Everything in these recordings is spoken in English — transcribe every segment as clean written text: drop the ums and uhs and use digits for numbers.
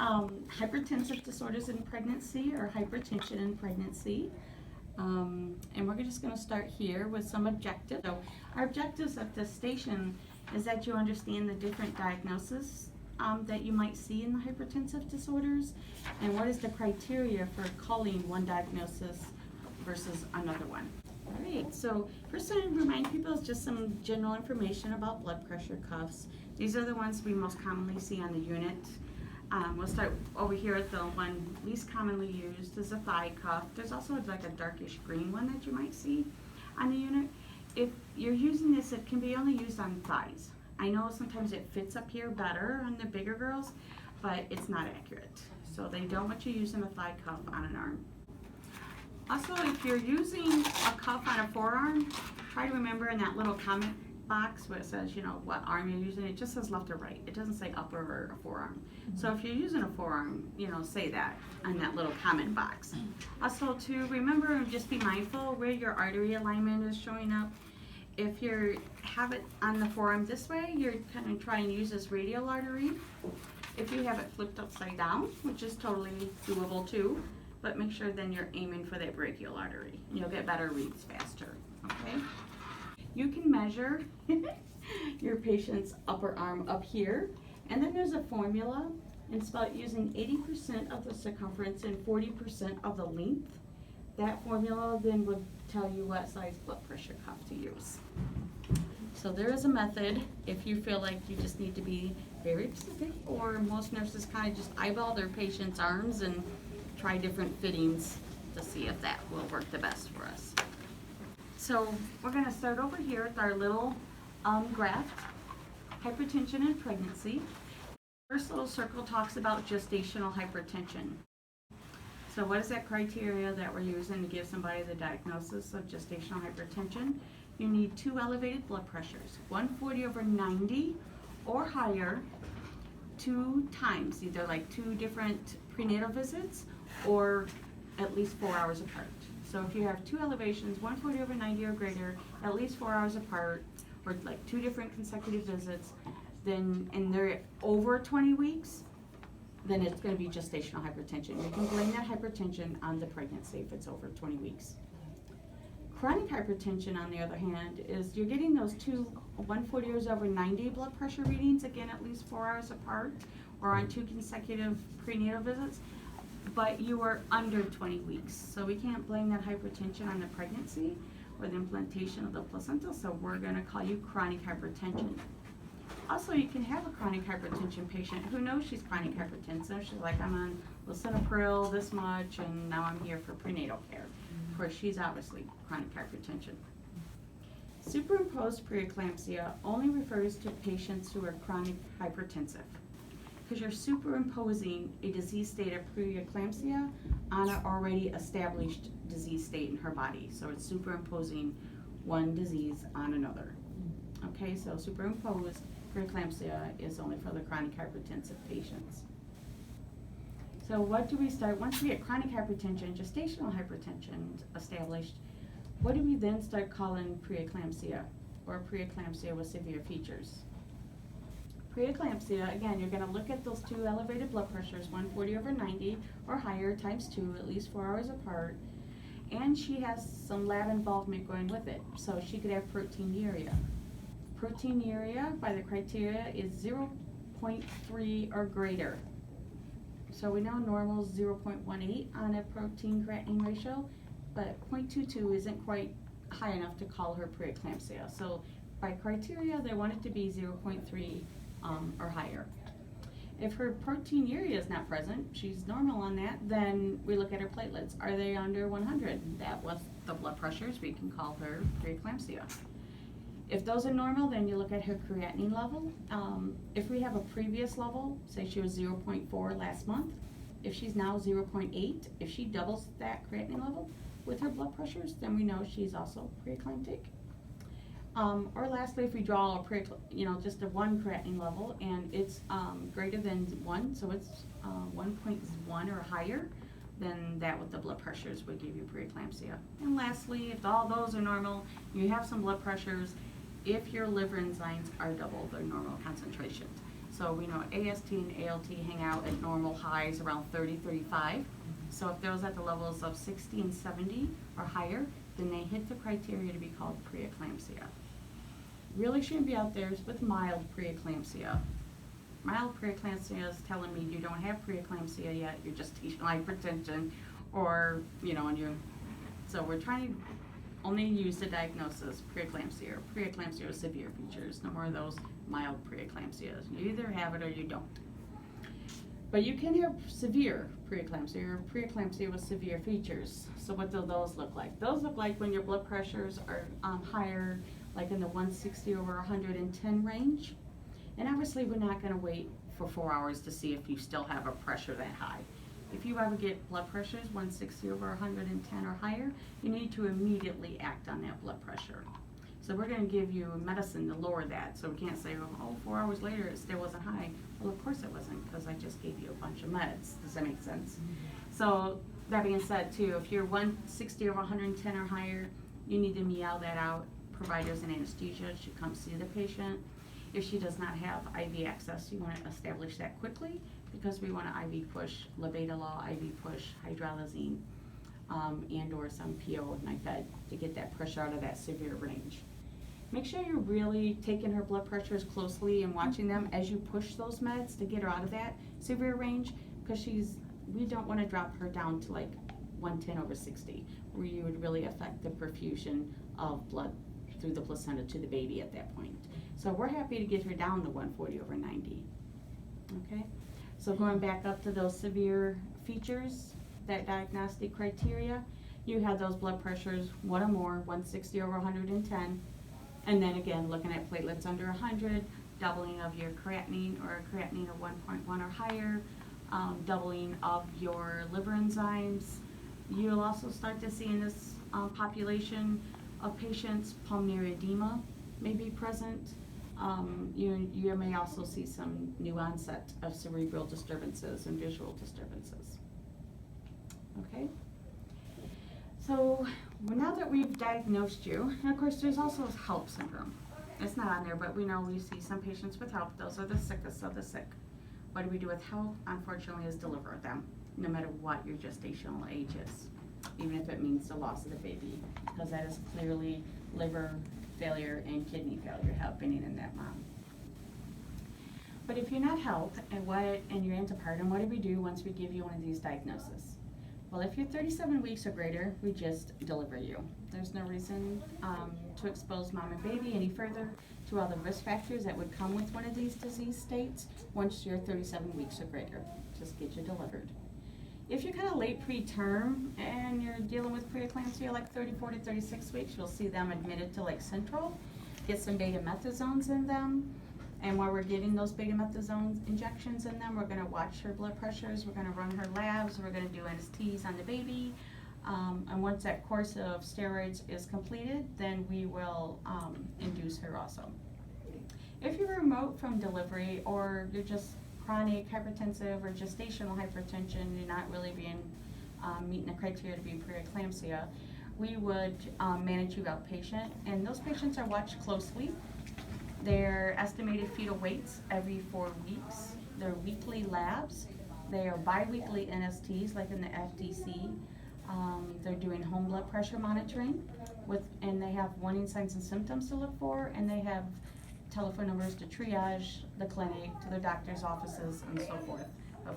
hypertensive disorders in pregnancy or hypertension in pregnancy. And we're just going to start here with some objectives. So our objectives at this station is that you understand the different diagnoses that you might see in the hypertensive disorders, and what is the criteria for calling one diagnosis versus another one. All right, so first I remind people is just some general information about blood pressure cuffs. These are the ones we most commonly see on the unit. We'll start over here at the one least commonly used is a thigh cuff. There's also like a darkish green one that you might see on the unit. If you're using this, it can be only used on thighs. I know sometimes it fits up here better on the bigger girls, but it's not accurate. So they don't want you using a thigh cuff on an arm. Also, if you're using a cuff on a forearm, try to remember in that little comment box where it says, you know, what arm you're using. It just says left or right. It doesn't say upper or forearm. So if you're using a forearm, you know, say that on that little comment box. Also, to remember and just be mindful where your artery alignment is showing up. If you have it on the forearm this way, you're kind of trying to use this radial artery. If you have it flipped upside down, which is totally doable too, but make sure then you're aiming for that brachial artery, and you'll get better reads faster, okay? You can measure your patient's upper arm up here, and then there's a formula, and it's about using 80% of the circumference and 40% of the length. That formula then would tell you what size blood pressure cuff to use. So there is a method if you feel like you just need to be very specific, or most nurses kind of just eyeball their patient's arms and try different fittings to see if that will work the best for us. So we're going to start over here with our little graph, hypertension in pregnancy. First little circle talks about gestational hypertension. So what is that criteria that we're using to give somebody the diagnosis of gestational hypertension? You need 2 elevated blood pressures, 140/90 or higher, 2 times, either like 2 different prenatal visits or at least 4 hours apart. So if you have 2 elevations, 140/90 or greater, at least 4 hours apart, or like 2 different consecutive visits, then, and they're over 20 weeks, then it's going to be gestational hypertension. You can blame that hypertension on the pregnancy if it's over 20 weeks. Chronic hypertension, on the other hand, is you're getting those 2 140/90 blood pressure readings, again at least 4 hours apart, or on 2 consecutive prenatal visits, but you are under 20 weeks. So we can't blame that hypertension on the pregnancy or the implantation of the placenta, so we're going to call you chronic hypertension. Also, you can have a chronic hypertension patient who knows she's chronic hypertensive. She's like, I'm on lisinopril this much, and now I'm here for prenatal care. Of course, she's obviously chronic hypertension. Superimposed preeclampsia only refers to patients who are chronic hypertensive, because you're superimposing a disease state of preeclampsia on an already established disease state in her body. So it's superimposing one disease on another. Okay, so superimposed preeclampsia is only for the chronic hypertensive patients. So what do we start, once we get chronic hypertension, gestational hypertension established, what do we then start calling preeclampsia, or preeclampsia with severe features? Preeclampsia, again, you're going to look at those 2 elevated blood pressures, 140/90 or higher times 2, at least 4 hours apart, and she has some lab involvement going with it. So she could have proteinuria. Proteinuria, by the criteria, is 0.3 or greater. So we know normal is 0.18 on a protein creatinine ratio, but 0.22 isn't quite high enough to call her preeclampsia. So by criteria, they want it to be 0.3 or higher. If her proteinuria is not present, she's normal on that, then we look at her platelets. Are they under 100? That with the blood pressures, we can call her preeclampsia. If those are normal, then you look at her creatinine level. If we have a previous level, say she was 0.4 last month, if she's now 0.8, if she doubles that creatinine level with her blood pressures, then we know she's also preeclamptic. Or lastly, if we draw a just a 1 creatinine level and it's greater than 1, so it's 1.1 or higher, then that with the blood pressures would give you preeclampsia. And lastly, if all those are normal, you have some blood pressures, if your liver enzymes are double their normal concentration. So we know AST and ALT hang out at normal highs around 30, 35. So if those at the levels of 60 and 70 or higher, then they hit the criteria to be called preeclampsia. Really shouldn't be out there with mild preeclampsia. Mild preeclampsia is telling me you don't have preeclampsia yet, you're gestational hypertension, or, so we're trying to only use the diagnosis preeclampsia or preeclampsia with severe features. No more of those mild preeclampsias. You either have it or you don't. But you can have severe preeclampsia or preeclampsia with severe features. So what do those look like? Those look like when your blood pressures are higher, like in the 160 over 110 range. And obviously we're not gonna wait for 4 hours to see if you still have a pressure that high. If you ever get blood pressures 160 over 110 or higher, you need to immediately act on that blood pressure. So we're gonna give you medicine to lower that. So we can't say, oh, 4 hours later it still wasn't high. Well, of course it wasn't, because I just gave you a bunch of meds. Does that make sense? So that being said too, if you're 160 over 110 or higher, you need to meow that out. Providers and anesthesia should come see the patient. If she does not have IV access, you want to establish that quickly, because we want to IV push labetalol, IV push hydralazine, and or some PO NIFED to get that pressure out of that severe range. Make sure you're really taking her blood pressures closely and watching them as you push those meds to get her out of that severe range, because we don't want to drop her down to like 110 over 60, where you would really affect the perfusion of blood through the placenta to the baby at that point. So we're happy to get her down to 140 over 90. Okay? So going back up to those severe features, that diagnostic criteria, you have those blood pressures, one or more, 160 over 110, and then again, looking at platelets under 100, doubling of your creatinine or a creatinine of 1.1 or higher, doubling of your liver enzymes. You'll also start to see in this population of patients, pulmonary edema may be present. You may also see some new onset of cerebral disturbances and visual disturbances. Okay? So now that we've diagnosed you, and of course there's also HELP syndrome. It's not on there, but we know we see some patients with HELP. Those are the sickest of the sick. What do we do with HELP? Unfortunately, is deliver them, no matter what your gestational age is, even if it means the loss of the baby, because that is clearly liver failure and kidney failure happening in that mom. But if you're not HELP and you're antepartum, what do we do once we give you one of these diagnoses? Well, if you're 37 weeks or greater, we just deliver you. There's no reason to expose mom and baby any further to all the risk factors that would come with one of these disease states once you're 37 weeks or greater. Just get you delivered. If you're kind of late preterm and you're dealing with preeclampsia like 34 to 36 weeks, you'll see them admitted to Lake Central, get some beta-methazones in them. And while we're getting those beta-methazone injections in them, we're going to watch her blood pressures, we're going to run her labs, we're going to do NSTs on the baby. And once that course of steroids is completed, then we will induce her also. If you're remote from delivery, or you're just chronic hypertensive or gestational hypertension, you're not really being meeting the criteria to be preeclampsia, we would manage you outpatient, and those patients are watched closely. Their estimated fetal weights every 4 weeks. Their weekly labs. They are bi-weekly NSTs, like in the FDC. They're doing home blood pressure monitoring, and they have warning signs and symptoms to look for, and they have telephone numbers to triage the clinic, to their doctor's offices, and so forth,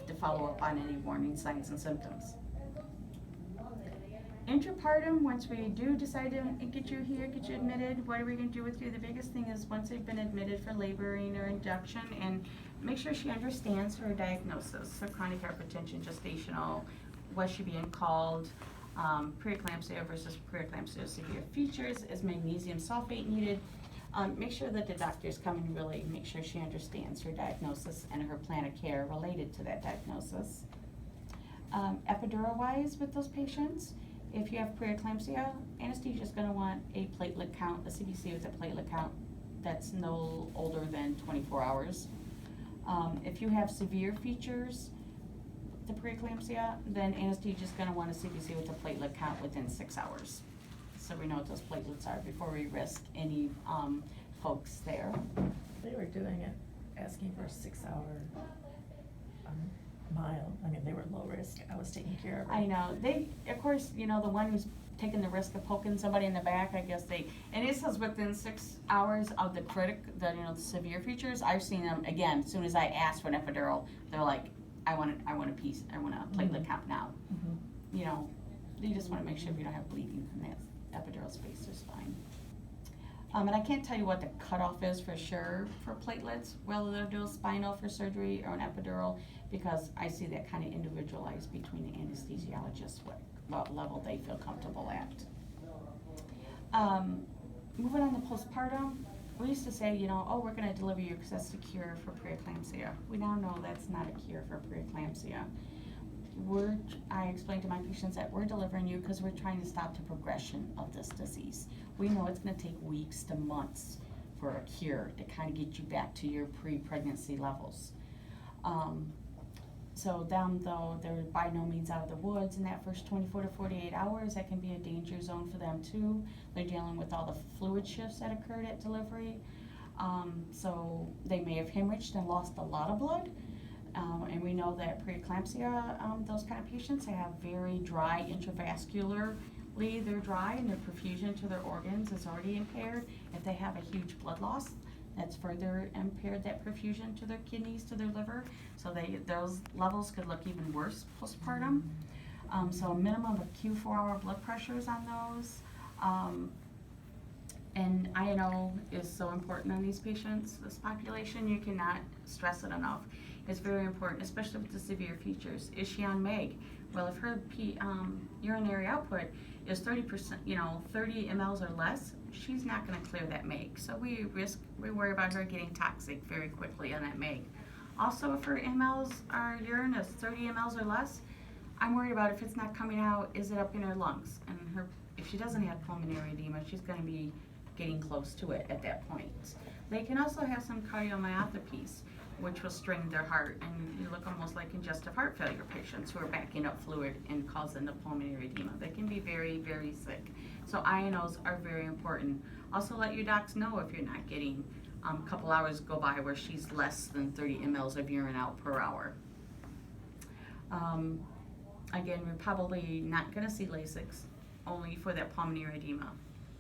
to follow up on any warning signs and symptoms. Intrapartum, once we do decide to get you here, get you admitted, what are we going to do with you? The biggest thing is once they've been admitted for laboring or induction, and make sure she understands her diagnosis, so chronic hypertension, gestational, what she being called, preeclampsia versus preeclampsia severe features, is magnesium sulfate needed. Make sure that the doctors come and really make sure she understands her diagnosis and her plan of care related to that diagnosis. Epidural-wise with those patients, if you have preeclampsia, anesthesia is going to want a platelet count, a CBC with a platelet count that's no older than 24 hours. If you have severe features, the preeclampsia, then anesthesia is going to want a CBC with a platelet count within 6 hours. So we know what those platelets are before we risk any folks there. They were doing it asking for a 6-hour mile. I mean, they were low risk. I was taking care of her. I know. They, of course, you know, the one who's taking the risk of poking somebody in the back, I guess and it says within 6 hours of the the severe features. I've seen them, again, as soon as I ask for an epidural, they're like, I want a piece, I want a platelet count now. You know, you just want to make sure if you don't have bleeding in that epidural space is fine. And I can't tell you what the cutoff is for sure for platelets, whether they'll do a spinal for surgery or an epidural, because I see that kind of individualized between the anesthesiologists, what level they feel comfortable at. Moving on to postpartum, we used to say, you know, oh, we're going to deliver you because that's the cure for preeclampsia. We now know that's not a cure for preeclampsia. I explained to my patients that we're delivering you because we're trying to stop the progression of this disease. We know it's going to take weeks to months for a cure to kind of get you back to your pre-pregnancy levels. So them, though, they're by no means out of the woods in that first 24 to 48 hours. That can be a danger zone for them too. They're dealing with all the fluid shifts that occurred at delivery. So they may have hemorrhaged and lost a lot of blood. And we know that preeclampsia, those kind of patients have very dry intravascularly. They're dry and their perfusion to their organs is already impaired. If they have a huge blood loss, that's further impaired that perfusion to their kidneys, to their liver. So those levels could look even worse postpartum. So a minimum of Q4-hour blood pressures on those. And INO is so important on these patients, this population. You cannot stress it enough. It's very important, especially with the severe features. Is she on MEG? Well, if her urinary output is 30%, 30 mLs or less, she's not going to clear that MEG. So we worry about her getting toxic very quickly on that MEG. Also, if her urine is 30 mLs or less, I'm worried about if it's not coming out, is it up in her lungs? And if she doesn't have pulmonary edema, she's going to be getting close to it at that point. They can also have some cardiomyopathies, which will strain their heart, and you look almost like congestive heart failure patients who are backing up fluid and causing the pulmonary edema. They can be very, very sick. So INOs are very important. Also let your docs know if you're not getting a couple hours go by where she's less than 30 mLs of urine out per hour. Again, we're probably not going to see Lasix only for that pulmonary edema.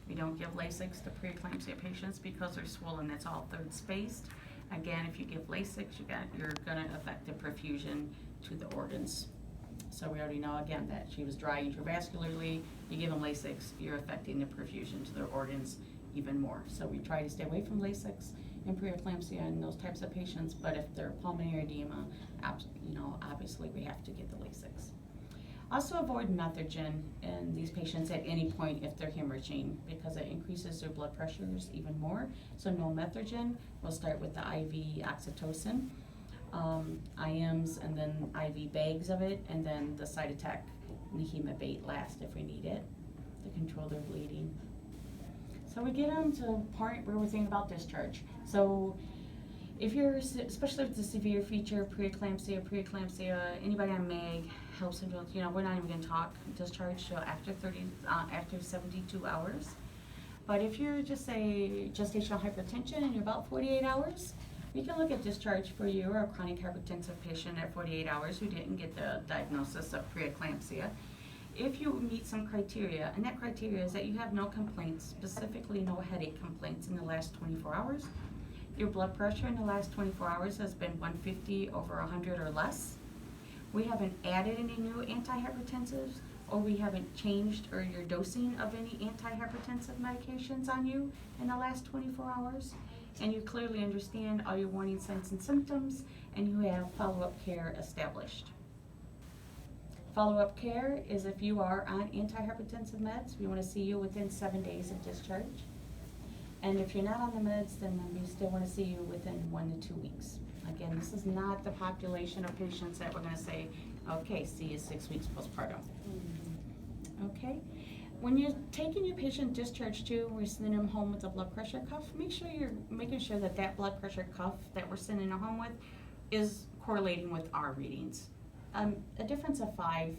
We don't give Lasix to preeclampsia patients because they're swollen. That's all third spaced. Again, if you give Lasix, you're going to affect the perfusion to the organs. So we already know, again, that she was dry intravascularly. You give them Lasix, you're affecting the perfusion to their organs even more. So we try to stay away from Lasix in preeclampsia and those types of patients, but if they're pulmonary edema, obviously we have to get the Lasix. Also avoid methogen in these patients at any point if they're hemorrhaging, because it increases their blood pressures even more. So no methogen. We'll start with the IV oxytocin, IMs, and then IV bags of it, and then the Cytotec and the Hemabate last if we need it to control their bleeding. So we get them to a point where we're thinking about discharge. So if you're, especially with the severe feature, preeclampsia, anybody on MEG helps them with, we're not even going to talk discharge till after 72 hours. But if you're just say gestational hypertension and you're about 48 hours, we can look at discharge for you or a chronic hypertensive patient at 48 hours who didn't get the diagnosis of preeclampsia. If you meet some criteria, and that criteria is that you have no complaints, specifically no headache complaints in the last 24 hours, your blood pressure in the last 24 hours has been 150 over 100 or less. We haven't added any new antihypertensives, or we haven't changed or your dosing of any antihypertensive medications on you in the last 24 hours. And you clearly understand all your warning signs and symptoms, and you have follow-up care established. Follow-up care is if you are on antihypertensive meds, we want to see you within 7 days of discharge. And if you're not on the meds, then we still want to see you within 1 to 2 weeks. Again, this is not the population of patients that we're going to say, okay, see you 6 weeks postpartum. Okay? When you're taking your patient discharge too, we're sending them home with a blood pressure cuff. Make sure you're making sure that that blood pressure cuff that we're sending them home with is correlating with our readings. A difference of 5,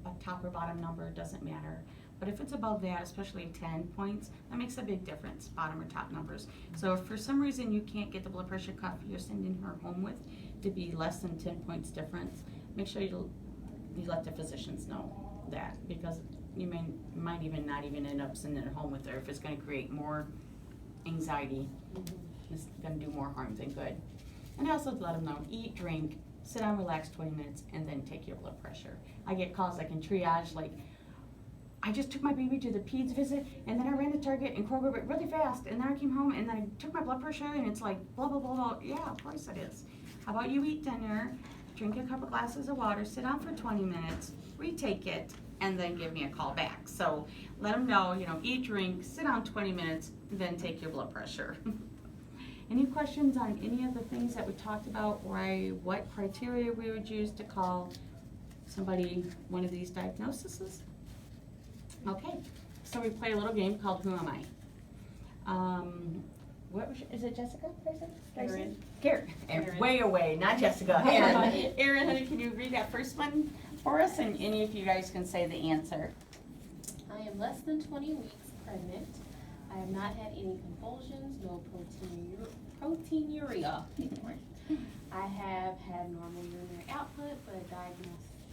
a top or bottom number doesn't matter. But if it's above that, especially 10 points, that makes a big difference, bottom or top numbers. So if for some reason you can't get the blood pressure cuff you're sending her home with to be less than 10 points difference, make sure you let the physicians know that, because you might even not even end up sending her home with her if it's going to create more anxiety. It's going to do more harm than good. And I also let them know, eat, drink, sit down, relax 20 minutes, and then take your blood pressure. I get calls like in triage, like, I just took my baby to the peds visit, and then I ran to Target and Kroger but really fast, and then I came home and then I took my blood pressure, and it's like blah blah blah blah. Yeah, of course it is. How about you eat dinner, drink a couple glasses of water, sit down for 20 minutes, retake it, and then give me a call back. So let them know, you know, eat, drink, sit down 20 minutes, then take your blood pressure. Any questions on any of the things that we talked about, or what criteria we would use to call somebody one of these diagnoses? Okay, so we play a little game called Who Am I? Is it Jessica? Erin. Karen. Way away, not Jessica. Erin. Erin, honey, can you read that first one for us? And any of you guys can say the answer. I am less than 20 weeks pregnant. I have not had any convulsions, no proteinuria. I have had normal urinary output, but a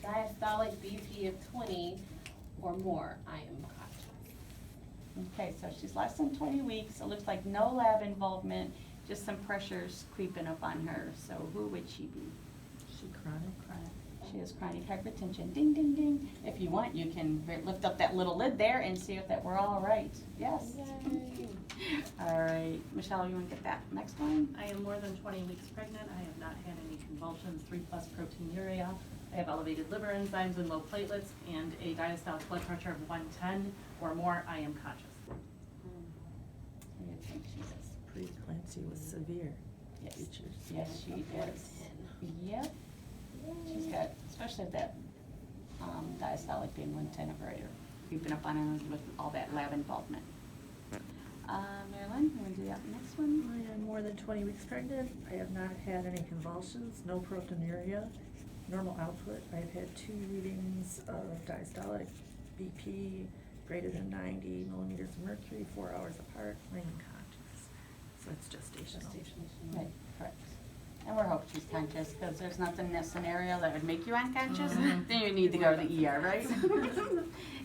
diastolic BP of 20 or more. I am conscious. Okay, so she's less than 20 weeks. It looks like no lab involvement, just some pressures creeping up on her. So who would she be? She chronic. She has chronic hypertension. Ding, ding, ding. If you want, you can lift up that little lid there and see if that we're all right. Yes. Yay. All right. Michelle, you want to get that next one? I am more than 20 weeks pregnant. I have not had any convulsions, 3+ proteinuria. I have elevated liver enzymes and low platelets, and a diastolic blood pressure of 110 or more. I am conscious. I think she does. Preeclampsia was severe Yes. features. Yes, she does. Yep. She's got, especially that diastolic being 110 or greater, creeping up on her with all that lab involvement. Marilyn, you want to do that next one? I am more than 20 weeks pregnant. I have not had any convulsions, no proteinuria, normal output. I've had 2 readings of diastolic BP greater than 90 millimeters of mercury, 4 hours apart. I am conscious. So it's gestational. Right, correct. And we're hoping she's conscious, because there's nothing in this scenario that would make you unconscious. Then you need to go to the ER, right?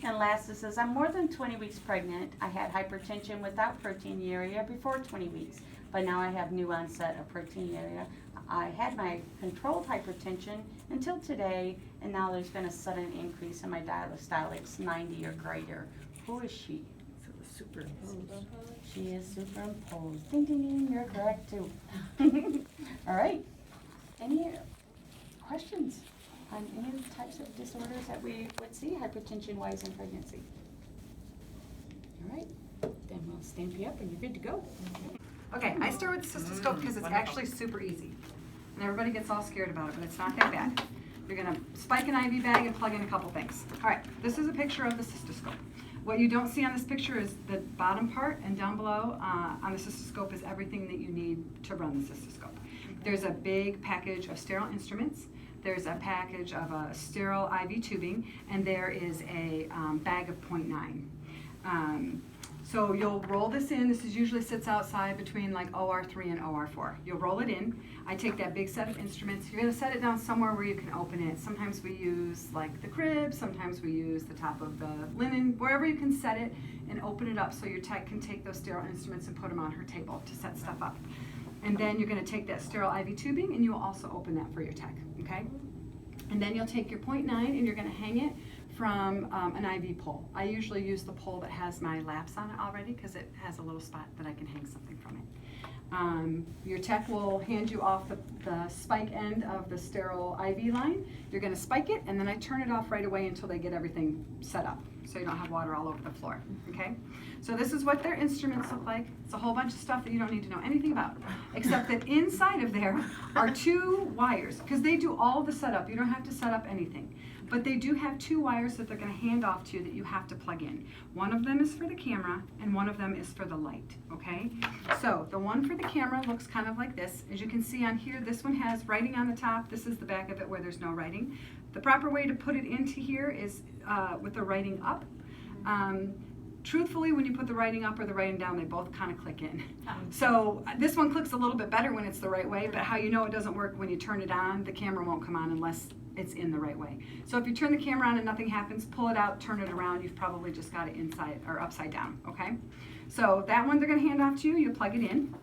And last, it says, I'm more than 20 weeks pregnant. I had hypertension without proteinuria before 20 weeks, but now I have new onset of proteinuria. I had my controlled hypertension until today, and now there's been a sudden increase in my diastolics, 90 or greater. Who is she? So it was superimposed. She is superimposed. Ding, ding, ding, you're correct too. All right. Any questions on any of the types of disorders that we would see hypertension-wise in pregnancy? All right, then we'll stamp you up and you're good to go. Okay, I start with the cystoscope because it's actually super easy. And everybody gets all scared about it, but it's not that bad. You're gonna spike an IV bag and plug in a couple things. All right, this is a picture of the cystoscope. What you don't see on this picture is the bottom part, and down below on the cystoscope is everything that you need to run the cystoscope. There's a big package of sterile instruments. There's a package of a sterile IV tubing, and there is a bag of 0.9. So you'll roll this in. This usually sits outside between like OR3 and OR4. You'll roll it in. I take that big set of instruments. You're gonna set it down somewhere where you can open it. Sometimes we use like the crib, sometimes we use the top of the linen, wherever you can set it and open it up so your tech can take those sterile instruments and put them on her table to set stuff up. And then you're gonna take that sterile IV tubing and you will also open that for your tech, okay? And then you'll take your 0.9 and you're gonna hang it from an IV pole. I usually use the pole that has my laps on it already because it has a little spot that I can hang something from it. Your tech will hand you off the spike end of the sterile IV line. You're gonna spike it and then I turn it off right away until they get everything set up so you don't have water all over the floor, okay? So this is what their instruments look like. It's a whole bunch of stuff that you don't need to know anything about, except that inside of there are 2 wires, because they do all the setup. You don't have to set up anything. But they do have 2 wires that they're gonna hand off to you that you have to plug in. One of them is for the camera, and one of them is for the light, okay? So the one for the camera looks kind of like this. As you can see on here, this one has writing on the top. This is the back of it where there's no writing. The proper way to put it into here is with the writing up. Truthfully, when you put the writing up or the writing down, they both kind of click in. So this one clicks a little bit better when it's the right way, but how you know it doesn't work when you turn it on, the camera won't come on unless it's in the right way. So if you turn the camera on and nothing happens, pull it out, turn it around, you've probably just got it inside or upside down, okay? So that one they're gonna hand off to you, you plug it in.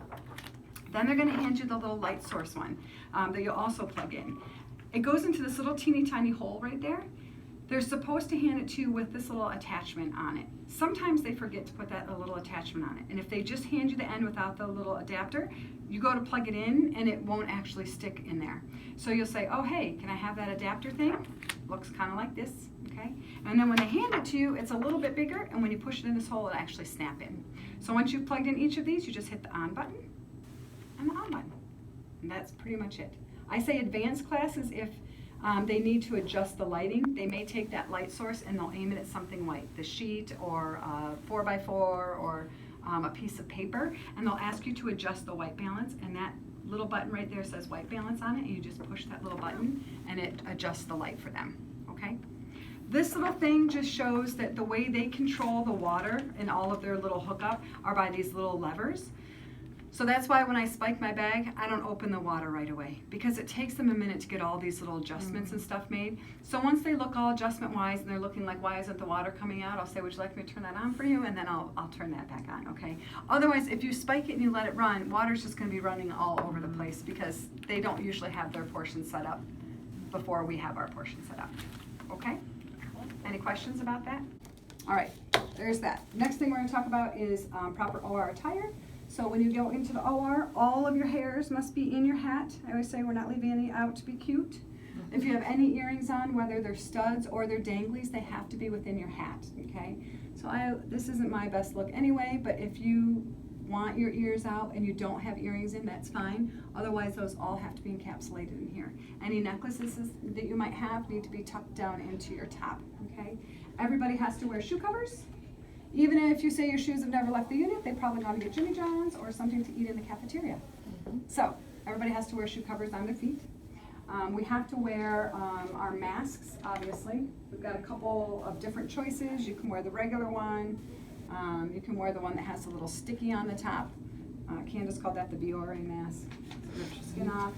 Then they're gonna hand you the little light source one that you'll also plug in. It goes into this little teeny tiny hole right there. They're supposed to hand it to you with this little attachment on it. Sometimes they forget to put that little attachment on it. And if they just hand you the end without the little adapter, you go to plug it in and it won't actually stick in there. So you'll say, oh hey, can I have that adapter thing? Looks kind of like this, okay? And then when they hand it to you, it's a little bit bigger, and when you push it in this hole, it actually snap in. So once you've plugged in each of these, you just hit the on button and the on button. And that's pretty much it. I say advanced classes if they need to adjust the lighting. They may take that light source and they'll aim it at something white, the sheet or 4x4 or a piece of paper, and they'll ask you to adjust the white balance, and that little button right there says white balance on it, and you just push that little button and it adjusts the light for them, okay? This little thing just shows that the way they control the water and all of their little hookup are by these little levers. So that's why when I spike my bag, I don't open the water right away, because it takes them a minute to get all these little adjustments and stuff made. So once they look all adjustment-wise and they're looking like, why isn't the water coming out? I'll say, would you like me to turn that on for you? And then I'll turn that back on, okay? Otherwise, if you spike it and you let it run, water's just gonna be running all over the place because they don't usually have their portions set up before we have our portion set up, okay? Any questions about that? All right, there's that. Next thing we're gonna talk about is proper OR attire. So when you go into the OR, all of your hairs must be in your hat. I always say we're not leaving any out to be cute. If you have any earrings on, whether they're studs or they're danglies, they have to be within your hat, okay? So this isn't my best look anyway, but if you want your ears out and you don't have earrings in, that's fine. Otherwise, those all have to be encapsulated in here. Any necklaces that you might have need to be tucked down into your top, okay? Everybody has to wear shoe covers. Even if you say your shoes have never left the unit, they probably got to get Jimmy John's or something to eat in the cafeteria. So everybody has to wear shoe covers on their feet. We have to wear our masks, obviously. We've got a couple of different choices. You can wear the regular one. You can wear the one that has a little sticky on the top. Candace called that the Biore mask. Rips your skin off.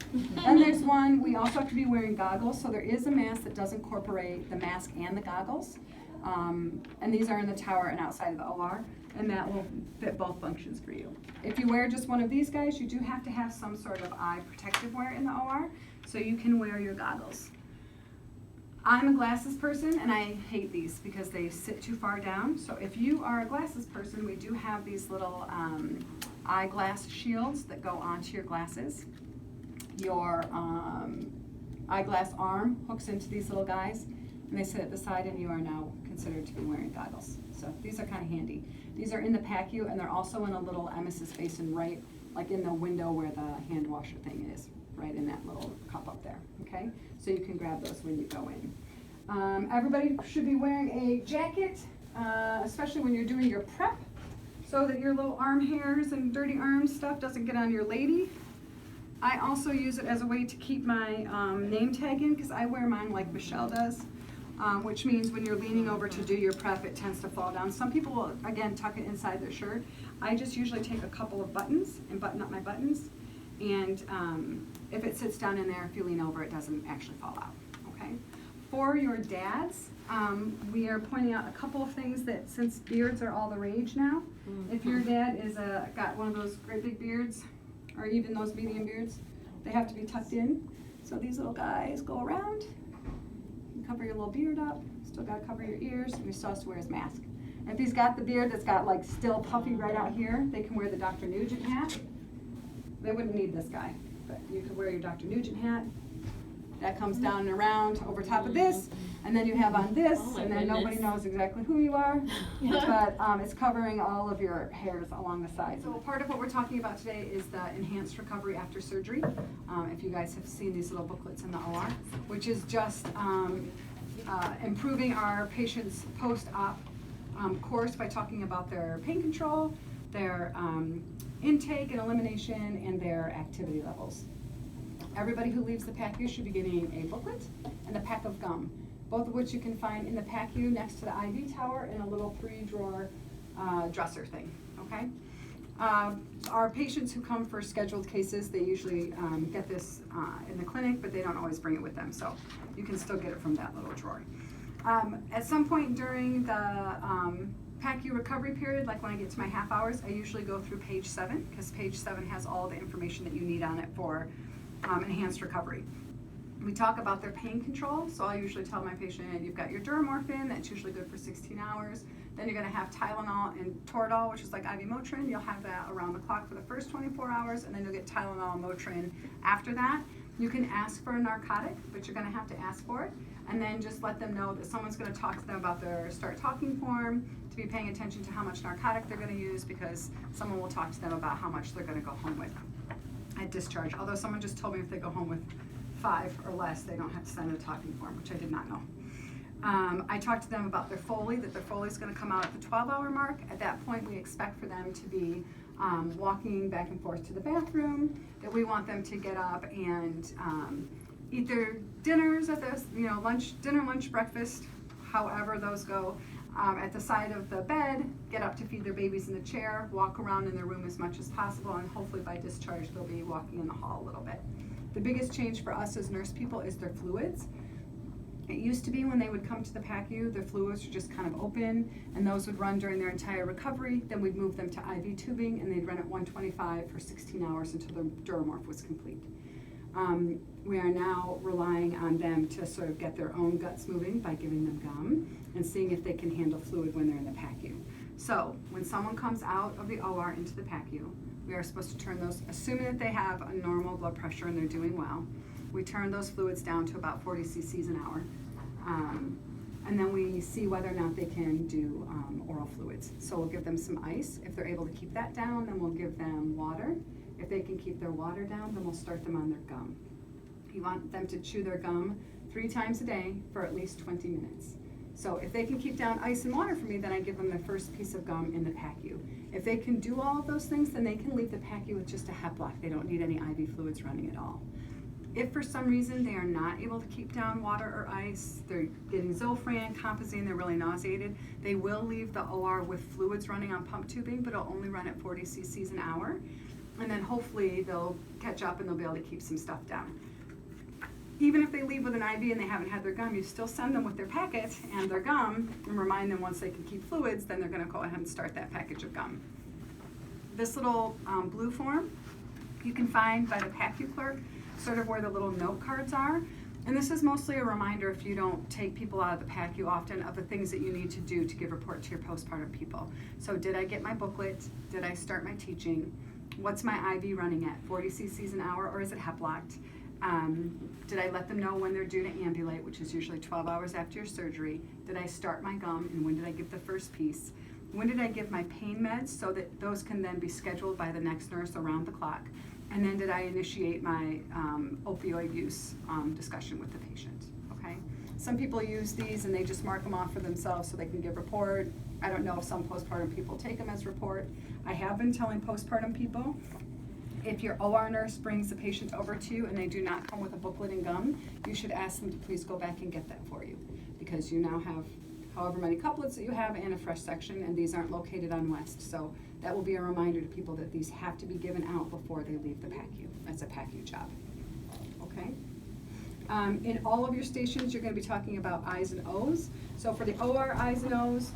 Then there's one, we also have to be wearing goggles. So there is a mask that does incorporate the mask and the goggles. And these are in the tower and outside of the OR, and that will fit both functions for you. If you wear just one of these guys, you do have to have some sort of eye protective wear in the OR, so you can wear your goggles. I'm a glasses person, and I hate these because they sit too far down. So if you are a glasses person, we do have these little eyeglass shields that go onto your glasses. Your eyeglass arm hooks into these little guys, and they sit at the side, and you are now considered to be wearing goggles. So these are kind of handy. These are in the PACU, and they're also in a little emesis basin right, like in the window where the hand washer thing is, right in that little cup up there, okay? So you can grab those when you go in. Everybody should be wearing a jacket, especially when you're doing your prep, so that your little arm hairs and dirty arm stuff doesn't get on your lady. I also use it as a way to keep my name tag in, because I wear mine like Michelle does. Which means when you're leaning over to do your prep, it tends to fall down. Some people will, again, tuck it inside their shirt. I just usually take a couple of buttons and button up my buttons. And if it sits down in there, if you lean over, it doesn't actually fall out, okay? For your dads, we are pointing out a couple of things that, since beards are all the rage now, if your dad is got one of those great big beards, or even those medium beards, they have to be tucked in. So these little guys go around. Cover your little beard up, still gotta cover your ears, and he still has to wear his mask. And if he's got the beard that's got like still puffy right out here, they can wear the Dr. Nugent hat. They wouldn't need this guy, but you could wear your Dr. Nugent hat. That comes down and around over top of this, and then you have on this, and then nobody knows exactly who you are, but it's covering all of your hairs along the sides. So part of what we're talking about today is the enhanced recovery after surgery. If you guys have seen these little booklets in the OR, which is just improving our patients' post-op course by talking about their pain control, their intake and elimination, and their activity levels. Everybody who leaves the PACU should be getting a booklet and a pack of gum. both of which you can find in the PACU next to the IV tower in a little 3-drawer dresser thing, okay? Our patients who come for scheduled cases, they usually get this in the clinic, but they don't always bring it with them, so you can still get it from that little drawer. At some point during the PACU recovery period, like when I get to my half hours, I usually go through page 7, because page 7 has all the information that you need on it for enhanced recovery. We talk about their pain control, so I'll usually tell my patient, you've got your duramorphine, that's usually good for 16 hours. Then you're gonna have Tylenol and Toradol, which is like IV Motrin. You'll have that around the clock for the first 24 hours, and then you'll get Tylenol and Motrin after that. You can ask for a narcotic, but you're gonna have to ask for it. And then just let them know that someone's gonna talk to them about their start talking form, to be paying attention to how much narcotic they're gonna use, because someone will talk to them about how much they're gonna go home with at discharge. Although someone just told me if they go home with 5 or less, they don't have to sign a talking form, which I did not know. I talked to them about their Foley, that their Foley is going to come out at the 12-hour mark. At that point, we expect for them to be walking back and forth to the bathroom, that we want them to get up and eat their dinners at this, dinner, lunch, breakfast, however those go, at the side of the bed, get up to feed their babies in the chair, walk around in their room as much as possible, and hopefully by discharge, they'll be walking in the hall a little bit. The biggest change for us as nurse people is their fluids. It used to be when they would come to the PACU, their fluids were just kind of open, and those would run during their entire recovery. Then we'd move them to IV tubing, and they'd run at 125 for 16 hours until the duramorph was complete. We are now relying on them to sort of get their own guts moving by giving them gum and seeing if they can handle fluid when they're in the PACU. So when someone comes out of the OR into the PACU, we are supposed to turn those, assuming that they have a normal blood pressure and they're doing well, we turn those fluids down to about 40 cc's an hour. And then we see whether or not they can do oral fluids. So we'll give them some ice. If they're able to keep that down, then we'll give them water. If they can keep their water down, then we'll start them on their gum. You want them to chew their gum 3 times a day for at least 20 minutes. So if they can keep down ice and water for me, then I give them the first piece of gum in the PACU. If they can do all of those things, then they can leave the PACU with just a hep block. They don't need any IV fluids running at all. If for some reason they are not able to keep down water or ice, they're getting Zofran, Compazine, they're really nauseated, they will leave the OR with fluids running on pump tubing, but it'll only run at 40 cc's an hour. And then hopefully they'll catch up and they'll be able to keep some stuff down. Even if they leave with an IV and they haven't had their gum, you still send them with their packet and their gum and remind them once they can keep fluids, then they're gonna go ahead and start that package of gum. This little blue form you can find by the PACU clerk, sort of where the little note cards are. And this is mostly a reminder, if you don't take people out of the PACU often, of the things that you need to do to give report to your postpartum people. So did I get my booklet? Did I start my teaching? What's my IV running at? 40 cc's an hour, or is it hep locked? Did I let them know when they're due to ambulate, which is usually 12 hours after your surgery? Did I start my gum, and when did I give the first piece? When did I give my pain meds so that those can then be scheduled by the next nurse around the clock? And then did I initiate my opioid use discussion with the patient, okay? Some people use these and they just mark them off for themselves so they can give report. I don't know if some postpartum people take them as report. I have been telling postpartum people, if your OR nurse brings the patient over to you and they do not come with a booklet and gum, you should ask them to please go back and get that for you, because you now have however many couplets that you have and a fresh section, and these aren't located on West. So that will be a reminder to people that these have to be given out before they leave the PACU. That's a PACU job, okay? In all of your stations, you're gonna be talking about I's and O's. So for the OR I's and O's,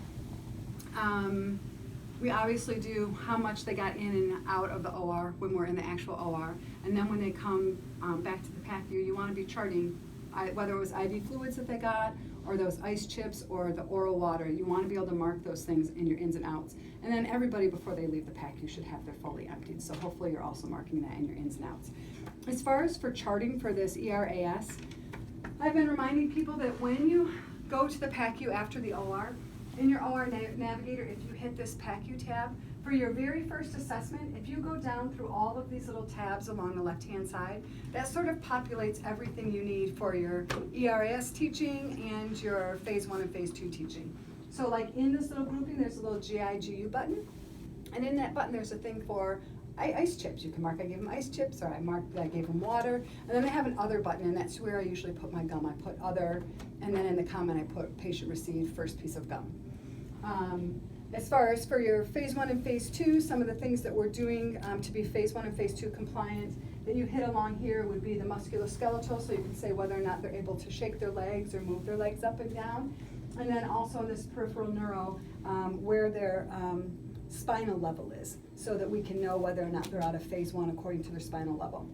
we obviously do how much they got in and out of the OR when we're in the actual OR. And then when they come back to the PACU, you wanna be charting whether it was IV fluids that they got, or those ice chips, or the oral water. You want to be able to mark those things in your ins and outs. And then everybody before they leave the PACU should have their Foley emptied. So hopefully you're also marking that in your ins and outs. As far as for charting for this ERAS, I've been reminding people that when you go to the PACU after the OR, in your OR Navigator, if you hit this PACU tab, for your very first assessment, if you go down through all of these little tabs along the left-hand side, that sort of populates everything you need for your ERAS teaching and your phase 1 and phase 2 teaching. So like in this little grouping, there's a little GIGU button, and in that button there's a thing for ice chips. You can mark I gave them ice chips, or I marked that I gave them water. And then they have an other button, and that's where I usually put my gum. I put other, and then in the comment I put patient received first piece of gum. As far as for your phase 1 and phase 2, some of the things that we're doing to be phase 1 and phase 2 compliant that you hit along here would be the musculoskeletal, so you can say whether or not they're able to shake their legs or move their legs up and down. And then also in this peripheral neuro, where their spinal level is, so that we can know whether or not they're out of phase 1 according to their spinal level.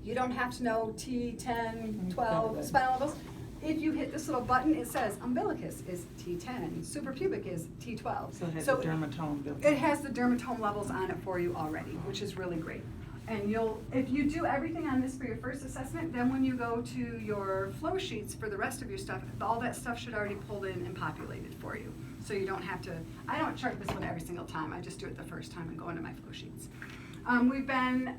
You don't have to know T10, 12 spinal levels. If you hit this little button, it says umbilicus is T10, suprapubic is T12. So it has the dermatome built in. It has the dermatome levels on it for you already, which is really great. And if you do everything on this for your first assessment, then when you go to your flow sheets for the rest of your stuff, all that stuff should already pulled in and populated for you. So you don't have to, I don't chart this one every single time, I just do it the first time and go into my flow sheets. We've been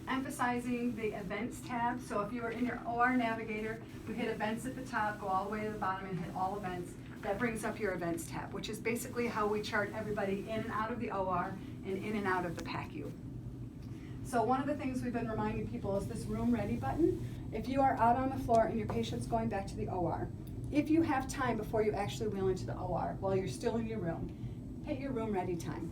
emphasizing the events tab. So if you are in your OR Navigator, we hit events at the top, go all the way to the bottom and hit all events. That brings up your events tab, which is basically how we chart everybody in and out of the OR and in and out of the PACU. So one of the things we've been reminding people is this room ready button. If you are out on the floor and your patient's going back to the OR, if you have time before you actually wheel into the OR while you're still in your room, hit your room ready time,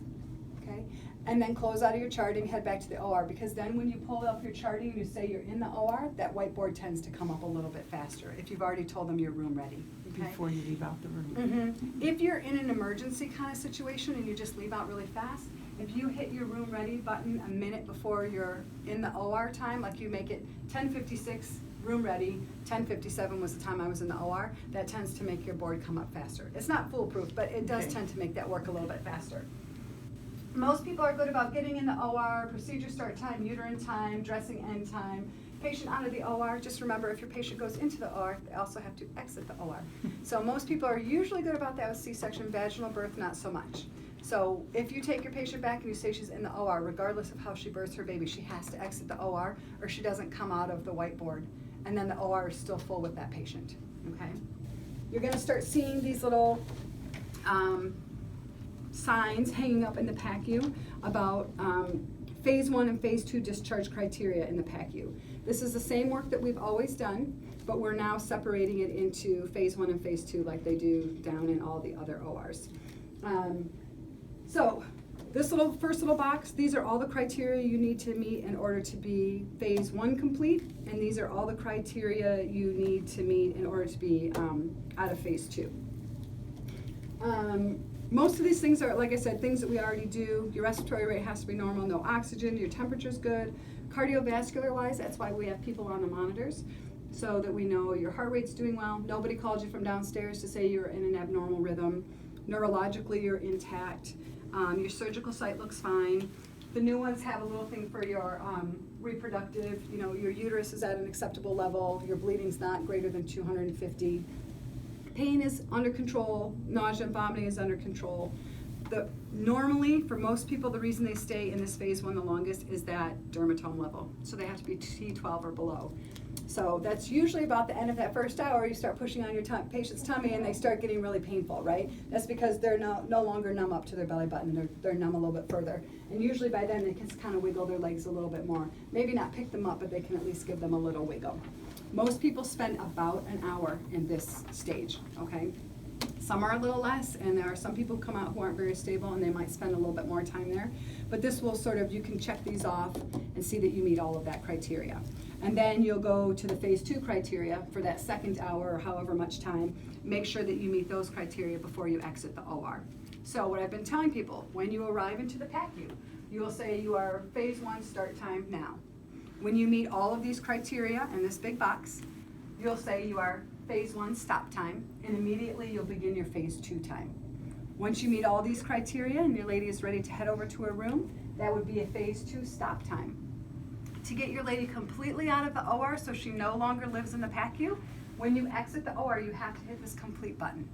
okay? And then close out of your charting, head back to the OR, because then when you pull up your charting and you say you're in the OR, that whiteboard tends to come up a little bit faster if you've already told them you're room ready. Okay? Before you leave out the room. If you're in an emergency kind of situation and you just leave out really fast, if you hit your room ready button a minute before you're in the OR time, like you make it 10:56 room ready, 10:57 was the time I was in the OR, that tends to make your board come up faster. It's not foolproof, but it does tend to make that work a little bit faster. Most people are good about getting in the OR, procedure start time, uterine time, dressing end time. Patient out of the OR, just remember if your patient goes into the OR, they also have to exit the OR. So most people are usually good about that with C-section, vaginal birth, not so much. So if you take your patient back and you say she's in the OR, regardless of how she births her baby, she has to exit the OR or she doesn't come out of the whiteboard. And then the OR is still full with that patient, okay? You're gonna start seeing these little signs hanging up in the PACU about phase 1 and phase 2 discharge criteria in the PACU. This is the same work that we've always done, but we're now separating it into phase 1 and phase 2 like they do down in all the other ORs. So this first little box, these are all the criteria you need to meet in order to be phase 1 complete, and these are all the criteria you need to meet in order to be out of phase 2. Most of these things are, like I said, things that we already do. Your respiratory rate has to be normal, no oxygen, your temperature's good. Cardiovascular wise, that's why we have people on the monitors, so that we know your heart rate's doing well. Nobody called you from downstairs to say you're in an abnormal rhythm. Neurologically, you're intact. Your surgical site looks fine. The new ones have a little thing for your reproductive, your uterus is at an acceptable level, your bleeding's not greater than 250. Pain is under control, nausea and vomiting is under control. Normally, for most people, the reason they stay in this phase 1 the longest is that dermatome level. So they have to be T12 or below. So that's usually about the end of that first hour, you start pushing on your patient's tummy and they start getting really painful, right? That's because they're no longer numb up to their belly button, they're numb a little bit further. And usually by then they can kind of wiggle their legs a little bit more. Maybe not pick them up, but they can at least give them a little wiggle. Most people spend about an hour in this stage, okay? Some are a little less, and there are some people who come out who aren't very stable and they might spend a little bit more time there. But this will you can check these off and see that you meet all of that criteria. And then you'll go to the phase 2 criteria for that second hour or however much time. Make sure that you meet those criteria before you exit the OR. So what I've been telling people, when you arrive into the PACU, you will say you are phase 1 start time now. When you meet all of these criteria in this big box, you'll say you are phase 1 stop time, and immediately you'll begin your phase 2 time. Once you meet all these criteria and your lady is ready to head over to her room, that would be a phase 2 stop time. To get your lady completely out of the OR so she no longer lives in the PACU, when you exit the OR, you have to hit this complete button.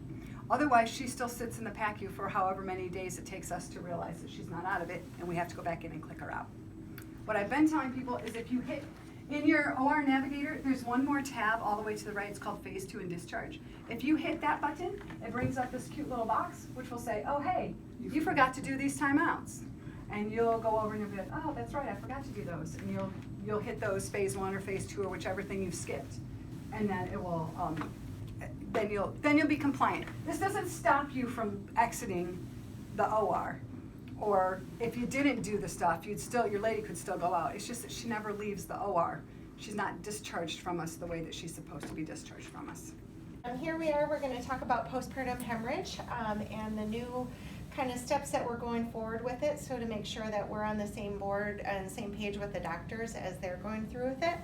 Otherwise, she still sits in the PACU for however many days it takes us to realize that she's not out of it, and we have to go back in and click her out. What I've been telling people is if you hit in your OR Navigator, there's one more tab all the way to the right. It's called phase 2 and discharge. If you hit that button, it brings up this cute little box, which will say, oh, hey, you forgot to do these timeouts. And you'll go over and you'll be like, oh, that's right, I forgot to do those. And you'll hit those phase 1 or phase 2 or whichever thing you've skipped. And then it will, then you'll be compliant. This doesn't stop you from exiting the OR. Or if you didn't do the stuff, your lady could still go out. It's just that she never leaves the OR. She's not discharged from us the way that she's supposed to be discharged from us. Here we are, we're going to talk about postpartum hemorrhage and the new kind of steps that we're going forward with it, so to make sure that we're on the same board and the same page with the doctors as they're going through with it.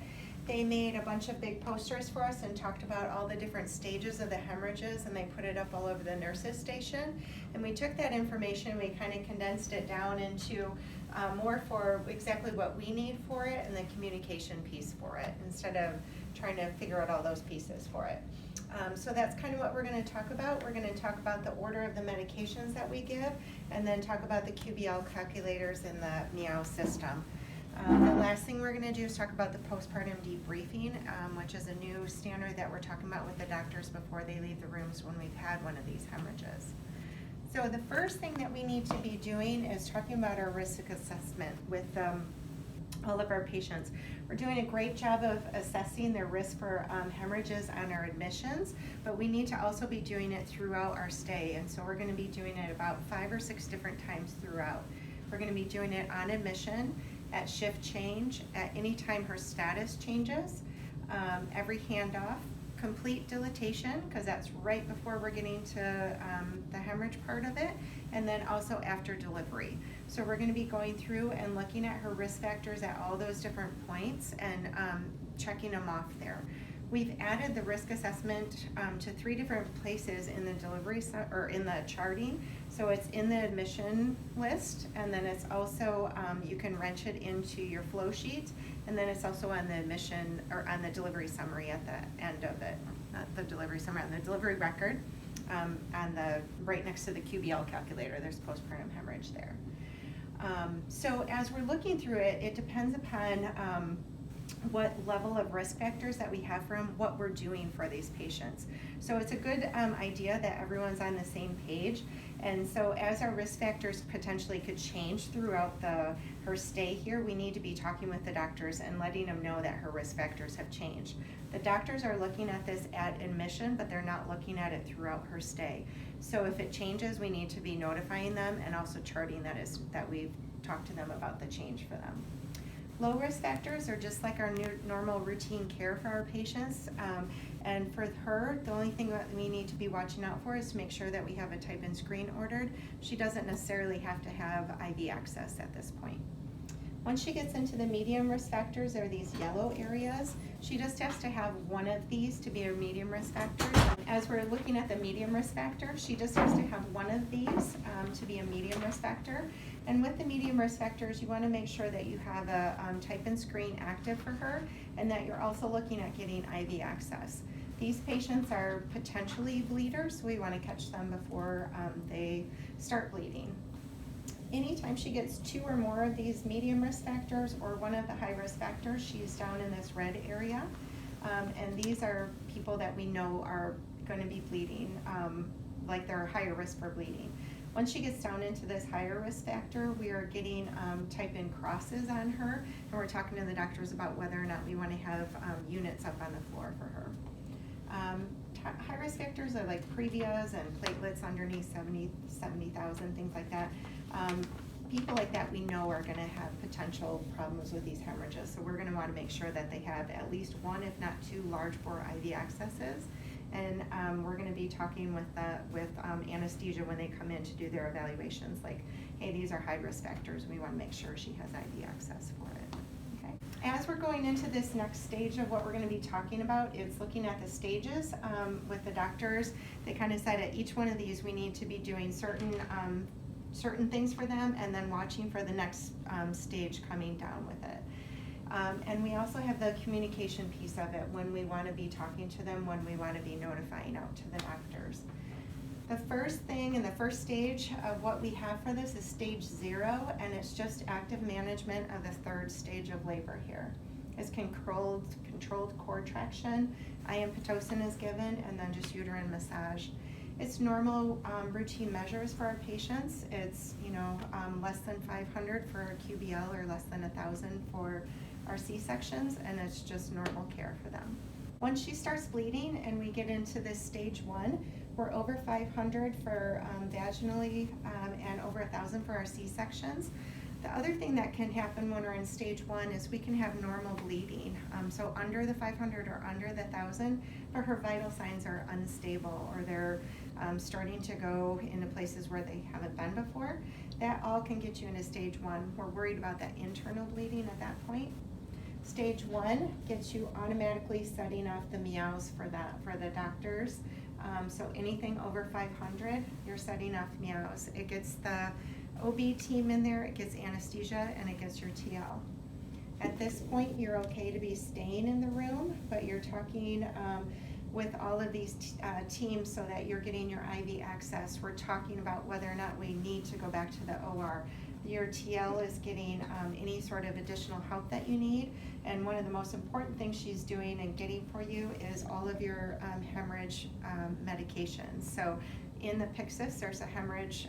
They made a bunch of big posters for us and talked about all the different stages of the hemorrhages, and they put it up all over the nurses station. And we took that information, we kind of condensed it down into more for exactly what we need for it and the communication piece for it, instead of trying to figure out all those pieces for it. So that's kind of what we're going to talk about. We're going to talk about the order of the medications that we give, and then talk about the QBL calculators in the MEOW system. The last thing we're going to do is talk about the postpartum debriefing, which is a new standard that we're talking about with the doctors before they leave the rooms when we've had one of these hemorrhages. So the first thing that we need to be doing is talking about our risk assessment with all of our patients. We're doing a great job of assessing their risk for hemorrhages on our admissions, but we need to also be doing it throughout our stay, and so we're going to be doing it about 5 or 6 different times throughout. We're going to be doing it on admission, at shift change, at any time her status changes, every handoff, complete dilatation, because that's right before we're getting to the hemorrhage part of it, and then also after delivery. So we're going to be going through and looking at her risk factors at all those different points and checking them off there. We've added the risk assessment to 3 different places in the delivery or in the charting. So it's in the admission list, and then it's also you can wrench it into your flow sheet, and then it's also on the admission or on the delivery summary at the end of it. Not the delivery summary, on the delivery record, on the right next to the QBL calculator. There's postpartum hemorrhage there. So as we're looking through it, it depends upon what level of risk factors that we have from what we're doing for these patients. So it's a good idea that everyone's on the same page. And so as our risk factors potentially could change throughout her stay here, we need to be talking with the doctors and letting them know that her risk factors have changed. The doctors are looking at this at admission, but they're not looking at it throughout her stay. So if it changes, we need to be notifying them and also charting that we've talked to them about the change for them. Low risk factors are just like our normal routine care for our patients. And for her, the only thing that we need to be watching out for is to make sure that we have a type and screen ordered. She doesn't necessarily have to have IV access at this point. Once she gets into the medium risk factors, or these yellow areas, she just has to have one of these to be a medium risk factor. As we're looking at the medium risk factor, she just has to have one of these to be a medium risk factor. And with the medium risk factors, you want to make sure that you have a type and screen active for her, and that you're also looking at getting IV access. These patients are potentially bleeders, so we want to catch them before they start bleeding. Anytime she gets 2 or more of these medium risk factors or one of the high risk factors, she's down in this red area. And these are people that we know are going to be bleeding, like they're higher risk for bleeding. Once she gets down into this higher risk factor, we are getting type in crosses on her, and we're talking to the doctors about whether or not we want to have units up on the floor for her. High risk factors are like previas and platelets underneath 70,000, things like that. People like that we know are going to have potential problems with these hemorrhages, so we're going to want to make sure that they have at least 1, if not 2, large bore IV accesses. And we're going to be talking with anesthesia when they come in to do their evaluations, like, hey, these are high risk factors. We want to make sure she has IV access for it. Okay. As we're going into this next stage of what we're going to be talking about, it's looking at the stages with the doctors. They kind of said at each one of these we need to be doing certain things for them, and then watching for the next stage coming down with it. And we also have the communication piece of it, when we want to be talking to them, when we want to be notifying out to the doctors. The first thing and the first stage of what we have for this is stage 0, and it's just active management of the 3rd stage of labor here. It's controlled cord traction, IM Pitocin is given, and then just uterine massage. It's normal routine measures for our patients. It's, less than 500 for a QBL or less than 1,000 for our C-sections, and it's just normal care for them. Once she starts bleeding and we get into this stage 1, we're over 500 for vaginally and over 1,000 for our C-sections. The other thing that can happen when we're in stage 1 is we can have normal bleeding. So under the 500 or under the 1,000, but her vital signs are unstable or they're starting to go into places where they haven't been before. That all can get you into stage 1. We're worried about that internal bleeding at that point. Stage 1 gets you automatically setting off the meows for the doctors. So anything over 500, you're setting off meows. It gets the OB team in there, it gets anesthesia, and it gets your TL. At this point, you're okay to be staying in the room, but you're talking with all of these teams so that you're getting your IV access. We're talking about whether or not we need to go back to the OR. Your TL is getting any sort of additional help that you need, and one of the most important things she's doing and getting for you is all of your hemorrhage medications. So in the Pyxis, there's a hemorrhage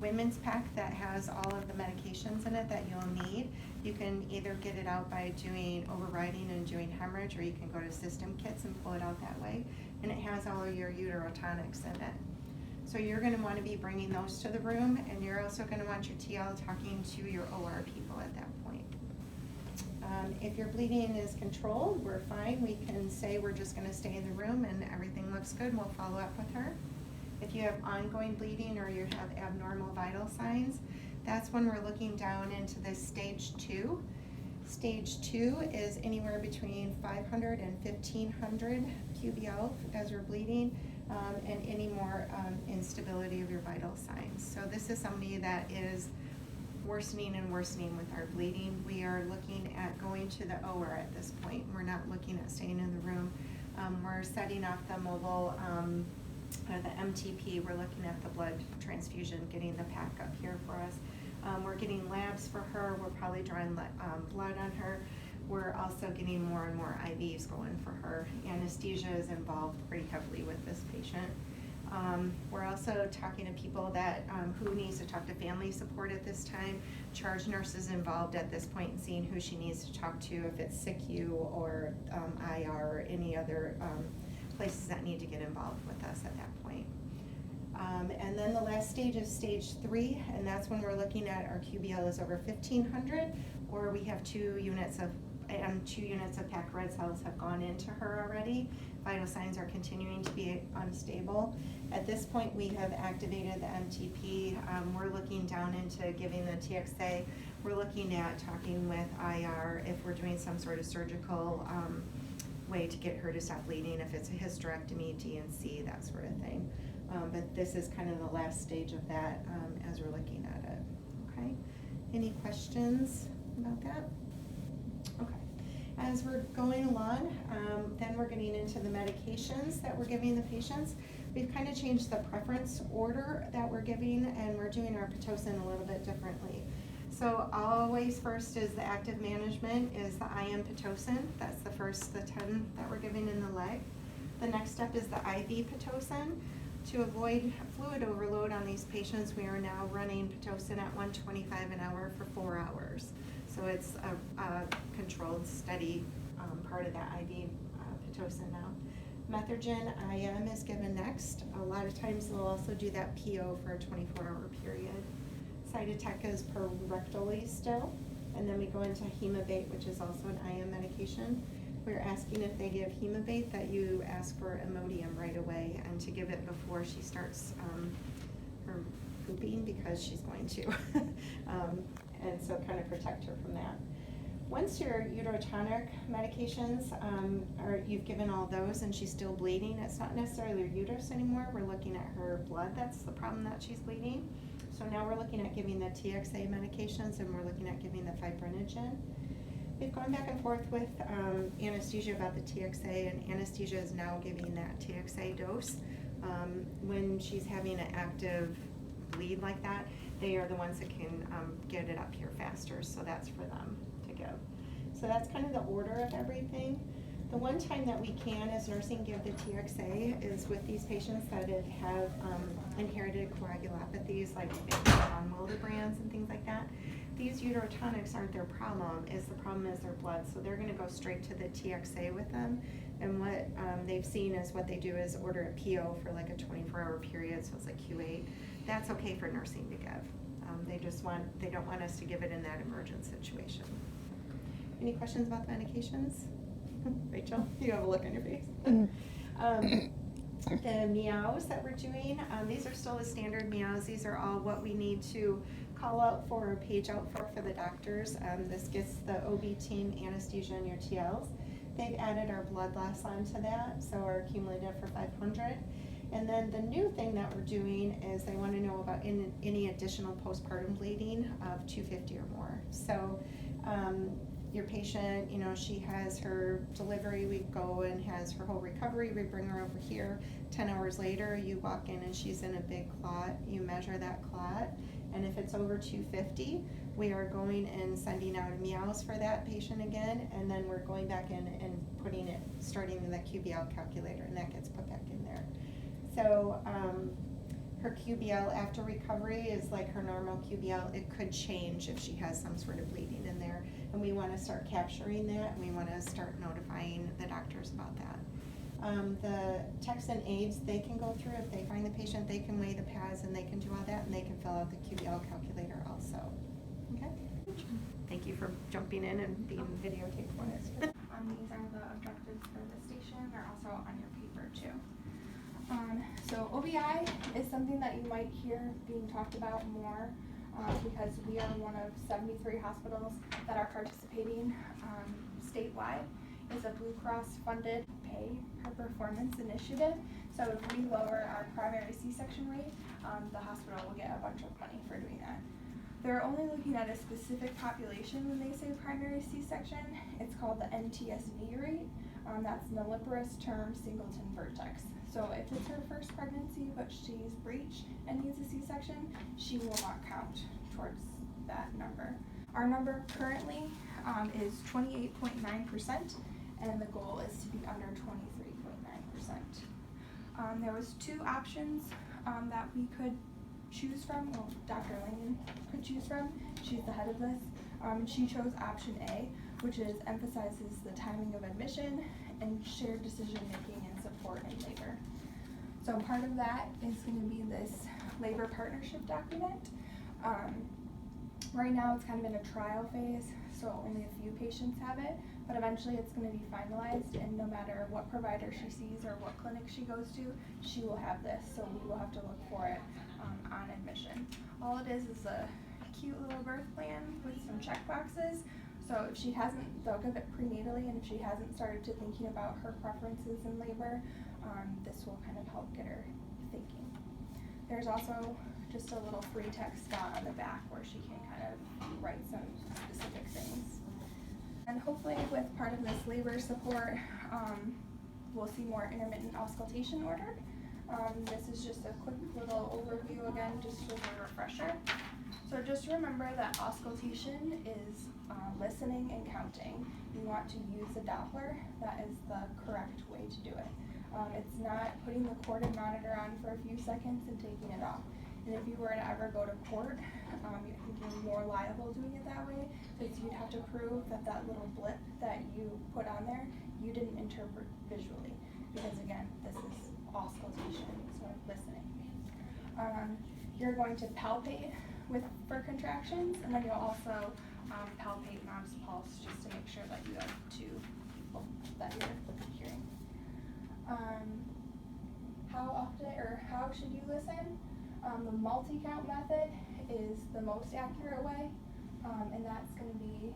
women's pack that has all of the medications in it that you'll need. You can either get it out by doing overriding and doing hemorrhage, or you can go to system kits and pull it out that way, and it has all of your uterotonics in it. So you're going to want to be bringing those to the room, and you're also going to want your TL talking to your OR people at that point. If your bleeding is controlled, we're fine. We can say we're just going to stay in the room and everything looks good. We'll follow up with her. If you have ongoing bleeding or you have abnormal vital signs, that's when we're looking down into this stage 2. Stage 2 is anywhere between 500 and 1,500 QBL as we're bleeding, and any more instability of your vital signs. So this is somebody that is worsening and worsening with our bleeding. We are looking at going to the OR at this point. We're not looking at staying in the room. We're setting off the mobile, the MTP. We're looking at the blood transfusion, getting the pack up here for us. We're getting labs for her. We're probably drawing blood on her. We're also getting more and more IVs going for her. Anesthesia is involved pretty heavily with this patient. We're also talking to people that who needs to talk to family support at this time. Charge nurses involved at this point and seeing who she needs to talk to, if it's SICU or IR or any other places that need to get involved with us at that point. And then the last stage is stage 3, and that's when we're looking at our QBL is over 1,500, or we have 2 units of packed red cells have gone into her already. Vital signs are continuing to be unstable. At this point, we have activated the MTP. We're looking down into giving the TXA. We're looking at talking with IR if we're doing some sort of surgical way to get her to stop bleeding, if it's a hysterectomy, D&C, that sort of thing. But this is kind of the last stage of that as we're looking at it. Okay. Any questions about that? Okay. As we're going along, then we're getting into the medications that we're giving the patients. We've kind of changed the preference order that we're giving, and we're doing our Pitocin a little bit differently. So always first is the active management is the IM Pitocin. That's the 10 that we're giving in the leg. The next step is the IV Pitocin. To avoid fluid overload on these patients, we are now running Pitocin at 125 an hour for 4 hours. So it's a controlled, steady part of that IV Pitocin now. Methergin IM is given next. A lot of times they'll also do that PO for a 24-hour period. Cytotec is per rectally still. And then we go into Hemabate, which is also an IM medication. We're asking if they give Hemabate that you ask for Imodium right away and to give it before she starts her pooping, because she's going to. And so kind of protect her from that. Once your uterotonic medications, you've given all those and she's still bleeding, it's not necessarily her uterus anymore. We're looking at her blood. That's the problem, that she's bleeding. So now we're looking at giving the TXA medications, and we're looking at giving the fibrinogen. We've gone back and forth with anesthesia about the TXA, and anesthesia is now giving that TXA dose. When she's having an active bleed like that, they are the ones that can get it up here faster, so that's for them to give. So that's kind of the order of everything. The one time that we can, as nursing, give the TXA is with these patients that have inherited coagulopathies, like von Willebrand's and things like that. These uterotonics aren't their problem, the problem is their blood, so they're gonna go straight to the TXA with them. And what they've seen is what they do is order a PO for like a 24-hour period, so it's like Q8. That's okay for nursing to give. They don't want us to give it in that emergent situation. Any questions about the medications? Rachel, you have a look on your face. The meows that we're doing, these are still the standard meows. These are all what we need to call out for or page out for the doctors. This gets the OB team anesthesia and your TLs. They've added our blood loss onto that, so our cumulative for 500. And then the new thing that we're doing is they want to know about any additional postpartum bleeding of 250 or more. So your patient, she has her delivery, we go and has her whole recovery, we bring her over here. 10 hours later, you walk in and she's in a big clot, you measure that clot, and if it's over 250, we are going and sending out meows for that patient again, and then we're going back in and starting in the QBL calculator, and that gets put back in there. So her QBL after recovery is like her normal QBL. It could change if she has some sort of bleeding in there, and we want to start capturing that, and we want to start notifying the doctors about that. The techs and aides, they can go through, if they find the patient, they can weigh the pads and they can do all that, and they can fill out the QBL calculator also. Okay? Thank you for jumping in and being videotaped for us. These are the objectives for the station. They're also on your paper too. So OBI is something that you might hear being talked about more because we are one of 73 hospitals that are participating statewide. It's a Blue Cross funded pay per performance initiative. So if we lower our primary C-section rate, the hospital will get a bunch of money for doing that. They're only looking at a specific population when they say primary C-section. It's called the NTSV rate. That's nulliparous term singleton vertex. So if it's her first pregnancy but she's breech and needs a C-section, she will not count towards that number. Our number currently is 28.9%, and the goal is to be under 23.9%. There was two options that we could choose from, well, Dr. Langen could choose from. She's the head of this. She chose option A, which emphasizes the timing of admission and shared decision making and support in labor. So part of that is going to be this labor partnership document. Right now it's kind of in a trial phase, so only a few patients have it, but eventually it's going to be finalized, and no matter what provider she sees or what clinic she goes to, she will have this, so we will have to look for it on admission. All it is a cute little birth plan with some check boxes. So if she hasn't, they'll give it prenatally, and if she hasn't started to thinking about her preferences in labor, this will kind of help get her thinking. There's also just a little free text spot on the back where she can kind of write some specific things. And hopefully with part of this labor support, we'll see more intermittent auscultation ordered. This is just a quick little overview again, just as a refresher. So just remember that auscultation is listening and counting. You want to use a Doppler. That is the correct way to do it. It's not putting the corded monitor on for a few seconds and taking it off. And if you were to ever go to court, you're more liable doing it that way, because you'd have to prove that that little blip that you put on there, you didn't interpret visually. Because again, this is auscultation, so listening. You're going to palpate for contractions, and then you'll also palpate mom's pulse just to make sure that you have two people that you're hearing. How often or how should you listen? The multi-count method is the most accurate way, and that's going to be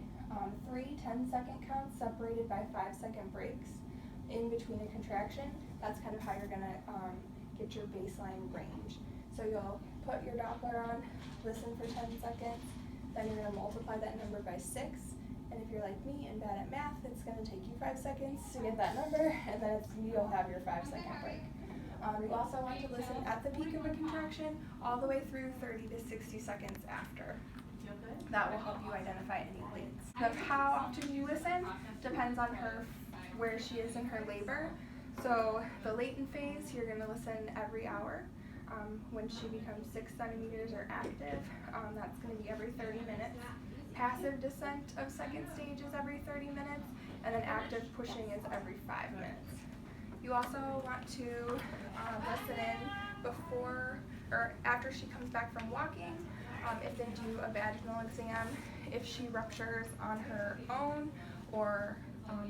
3 10-second counts separated by 5-second breaks in between a contraction. That's kind of how you're going to get your baseline range. So you'll put your Doppler on, listen for 10 seconds, then you're going to multiply that number by 6, and if you're like me and bad at math, it's going to take you 5 seconds to get that number, and then you'll have your 5-second break. You also want to listen at the peak of a contraction all the way through 30 to 60 seconds after. That will help you identify any bleeds. Of how often you listen depends on her where she is in her labor. So the latent phase, you're going to listen every hour. When she becomes 6 centimeters or active, that's going to be every 30 minutes. Passive descent of second stage is every 30 minutes, and then active pushing is every 5 minutes. You also want to listen in before or after she comes back from walking. If they do a vaginal exam, if she ruptures on her own, or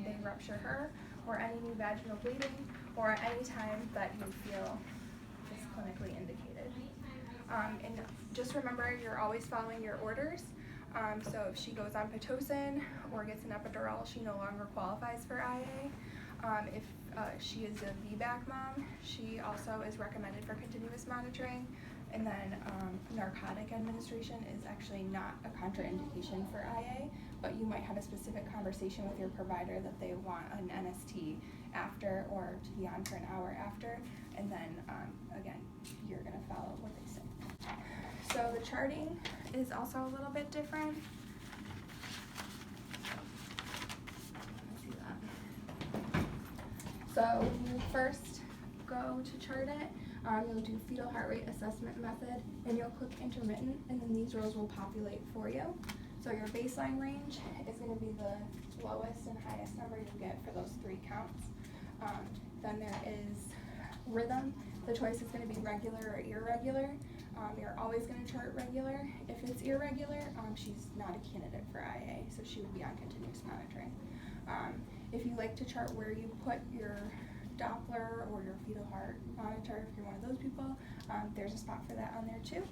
they rupture her, or any new vaginal bleeding, or at any time that you feel is clinically indicated. And just remember, you're always following your orders. So if she goes on Pitocin or gets an epidural, she no longer qualifies for IA. If she is a VBAC mom, she also is recommended for continuous monitoring. And then narcotic administration is actually not a contraindication for IA, but you might have a specific conversation with your provider that they want an NST after or to be on for an hour after. And then, again, you're going to follow what they say. So the charting is also a little bit different. Let's see that. So when you first go to chart it, you'll do fetal heart rate assessment method, and you'll click intermittent, and then these rows will populate for you. So your baseline range is going to be the lowest and highest number you get for those 3 counts. Then there is rhythm. The choice is going to be regular or irregular. You're always going to chart regular. If it's irregular, she's not a candidate for IA, so she would be on continuous monitoring. If you like to chart where you put your Doppler or your fetal heart monitor, if you're one of those people, there's a spot for that on there too.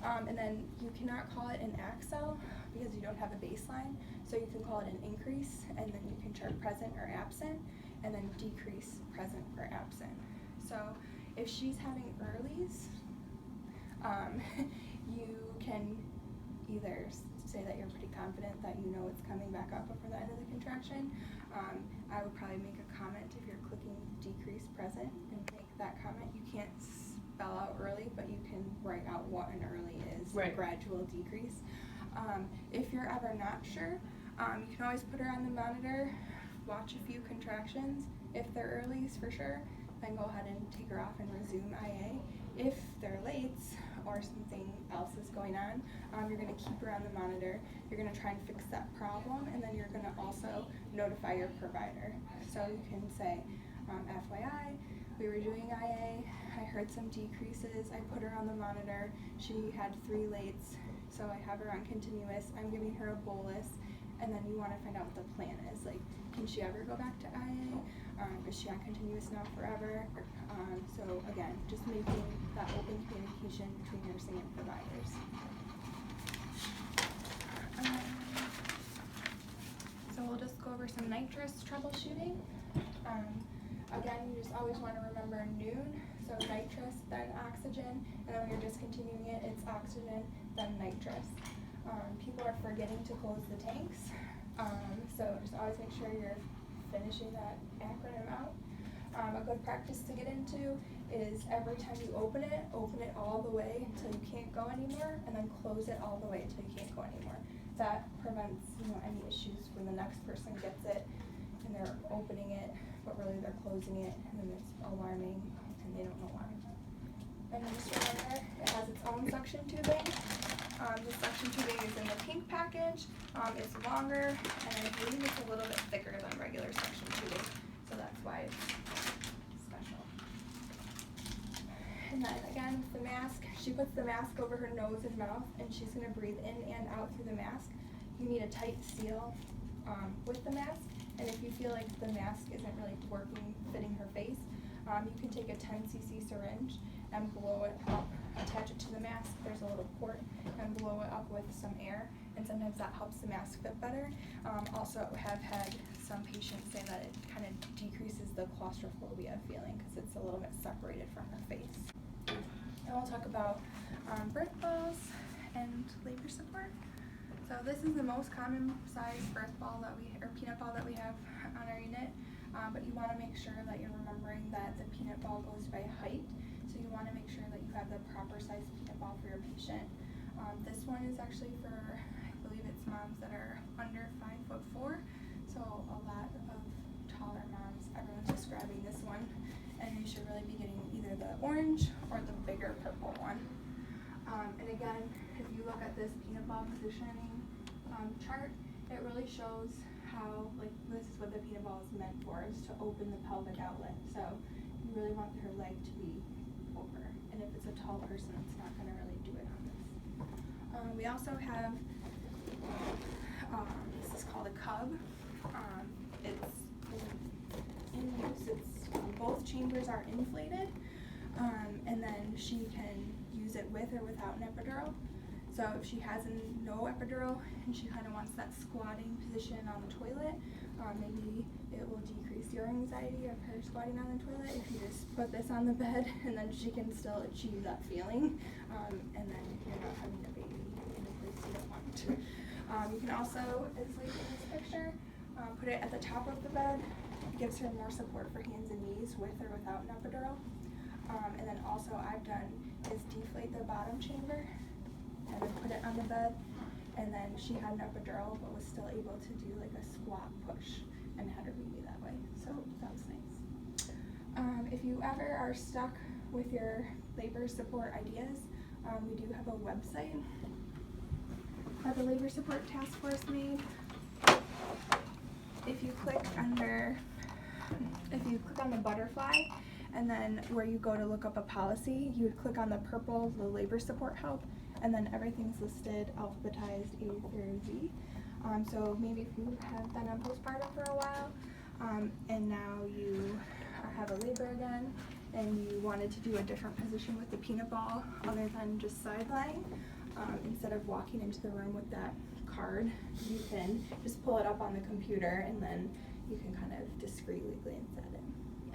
And then you cannot call it an accel because you don't have a baseline, so you can call it an increase, and then you can chart present or absent, and then decrease present or absent. So if she's having earlies, you can either say that you're pretty confident that you know it's coming back up before the end of the contraction. I would probably make a comment if you're clicking decrease present and make that comment. You can't spell out early, but you can write out what an early is, right. A gradual decrease. If you're ever not sure, you can always put her on the monitor, watch a few contractions. If they're earlies for sure, then go ahead and take her off and resume IA. If they're lates or something else is going on, you're going to keep her on the monitor. You're going to try and fix that problem, and then you're going to also notify your provider. So you can say, FYI, we were doing IA, I heard some decreases, I put her on the monitor, she had 3 lates, so I have her on continuous, I'm giving her a bolus, and then you want to find out what the plan is. Like, can she ever go back to IA? Is she on continuous now forever? So again, just making that open communication between nursing and providers. So we'll just go over some nitrous troubleshooting. Again, you just always want to remember noon. So nitrous, then oxygen, and then when you're discontinuing it, it's oxygen, then nitrous. People are forgetting to close the tanks. So just always make sure you're finishing that acronym out. A good practice to get into is every time you open it all the way until you can't go anymore, and then close it all the way until you can't go anymore. That prevents, any issues when the next person gets it and they're opening it, but really they're closing it, and then it's alarming and they don't know why. And then just remember, it has its own suction tubing. The suction tubing is in the pink package. It's longer, and I believe it's a little bit thicker than regular suction tubing, so that's why it's special. And then again, with the mask, she puts the mask over her nose and mouth, and she's going to breathe in and out through the mask. You need a tight seal with the mask, and if you feel like the mask isn't really working, fitting her face, you can take a 10cc syringe and blow it up, attach it to the mask. There's a little port, and blow it up with some air, and sometimes that helps the mask fit better. Also have had some patients say that it kind of decreases the claustrophobia feeling because it's a little bit separated from her face. And we'll talk about birth balls and labor support. So this is the most common size birth ball or peanut ball that we have on our unit, but you want to make sure that you're remembering that the peanut ball goes by height. So you want to make sure that you have the proper size peanut ball for your patient. This one is actually for, I believe it's moms that are under 5'4", so a lot of taller moms bigger purple one. And again, if you look at this peanut ball positioning chart, it really shows how, like, this is what the peanut ball is meant for, is to open the pelvic outlet. So you really want her leg to be over. And if it's a tall person, it's not going to really do it on this. We also have, this is called a cub. It's in use, both chambers are inflated, and then she can use it with or without an epidural. So if she has no epidural and she kind of wants that squatting position on the toilet, maybe it will decrease your anxiety of her squatting on the toilet if you just put this on the bed, and then she can still achieve that feeling, and then you're not having a baby in a place you don't want. You can also, as like in this picture, put it at the top of the bed. It gives her more support for hands and knees with or without an epidural. And then also I've done is deflate the bottom chamber and then put it on the bed, and then she had an epidural but was still able to do like a squat push and had her baby that way. So that was nice. If you ever are stuck with your labor support ideas, we do have a website that the Labor Support Task Force made. If you click on the butterfly, and then where you go to look up a policy, you would click on the purple, the labor support help, and then everything's listed alphabetized A through Z. So maybe if you have been on postpartum for a while, and now you have a labor again, and you wanted to do a different position with the peanut ball other than just side lying, instead of walking into the room with that card, you can just pull it up on the computer, and then you can kind of discreetly glance at it.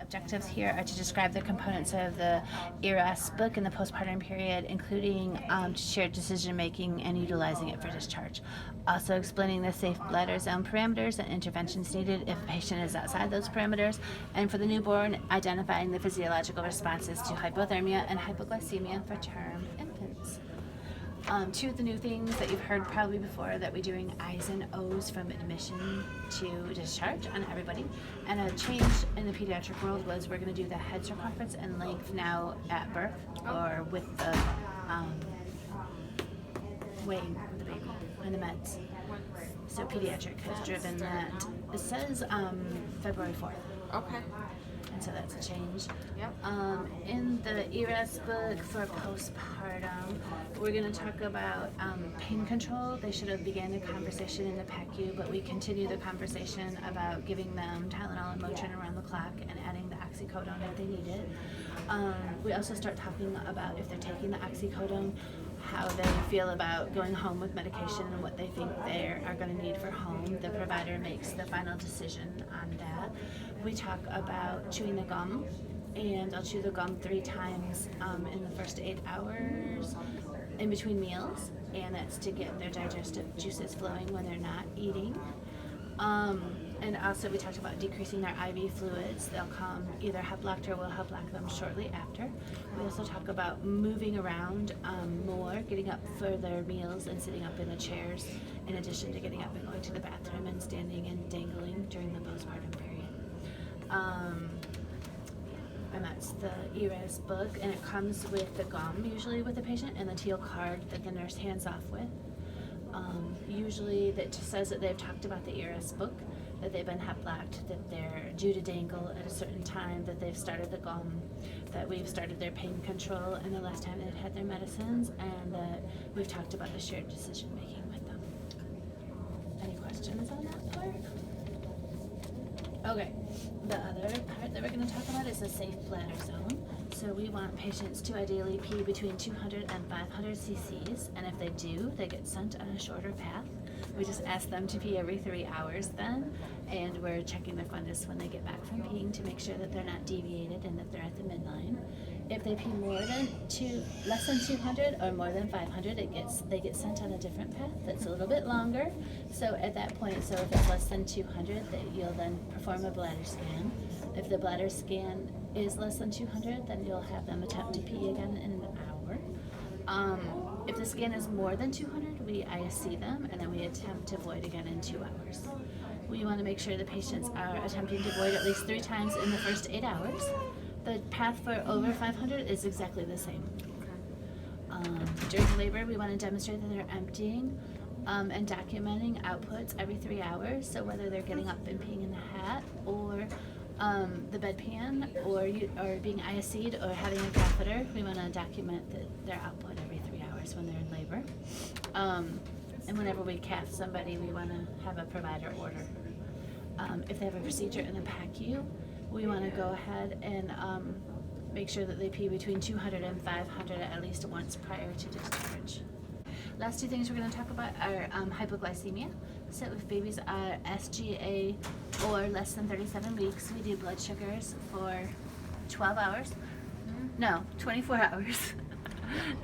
Objectives here are to describe the components of the ERAS book in the postpartum period, including shared decision making and utilizing it for discharge. Also explaining the safe bladder zone parameters and interventions needed if a patient is outside those parameters, and for the newborn, identifying the physiological responses to hypothermia and hypoglycemia for term infants. Two of the new things that you've heard probably before, that we're doing I's and O's from admission to discharge on everybody. And a change in the pediatric world was we're going to do the head circumference and length now at birth, or with the weighing of the baby and the meds. So pediatric has driven that. It says February 4th. Okay. And so that's a change. Yep. In the ERAS book for postpartum, we're going to talk about pain control. They should have began the conversation in the PACU, but we continue the conversation about giving them Tylenol and Motrin around the clock and adding the oxycodone if they need it. We also start talking about, if they're taking the oxycodone, how they feel about going home with medication and what they think they are going to need for home. The provider makes the final decision on that. We talk about chewing the gum, and I'll chew the gum 3 times in the first 8 hours in between meals, and that's to get their digestive juices flowing when they're not eating. And also we talked about decreasing their IV fluids. They'll come either hep-locked or we'll hep-lock them shortly after. We also talk about moving around more, getting up for their meals and sitting up in the chairs, in addition to getting up and going to the bathroom and standing and dangling during the postpartum period. And that's the ERAS book, and it comes with the gum usually with the patient and the teal card that the nurse hands off with. Usually that just says that they've talked about the ERAS book, that they've been hep-locked, that they're due to dangle at a certain time, that they've started the gum, that we've started their pain control and the last time they've had their medicines, and that we've talked about the shared decision making with them. Any questions on that part? Okay, the other part that we're going to talk about is the safe bladder zone. So we want patients to ideally pee between 200 and 500 cc's, and if they do, they get sent on a shorter path. We just ask them to pee every 3 hours then, and we're checking their fundus when they get back from peeing to make sure that they're not deviated and that they're at the midline. If they pee less than 200 or more than 500, they get sent on a different path that's a little bit longer. So at that point, if it's less than 200, you'll then perform a bladder scan. If the bladder scan is less than 200, then you'll have them attempt to pee again in an hour. If the scan is more than 200, we ISC them, and then we attempt to void again in 2 hours. We want to make sure the patients are attempting to void at least 3 times in the first 8 hours. The path for over 500 is exactly the same. During labor, we want to demonstrate that they're emptying and documenting outputs every 3 hours. So whether they're getting up and peeing in the hat, or the bedpan, or being ISC'd, or having a catheter, we want to document their output every 3 hours when they're in labor. And whenever we cath somebody, we want to have a provider order. If they have a procedure in the PACU, we want to go ahead and make sure that they pee between 200 and 500 at least once prior to discharge. Last two things we're going to talk about are hypoglycemia. So if babies are SGA or less than 37 weeks, we do blood sugars for 12 hours. No, 24 hours.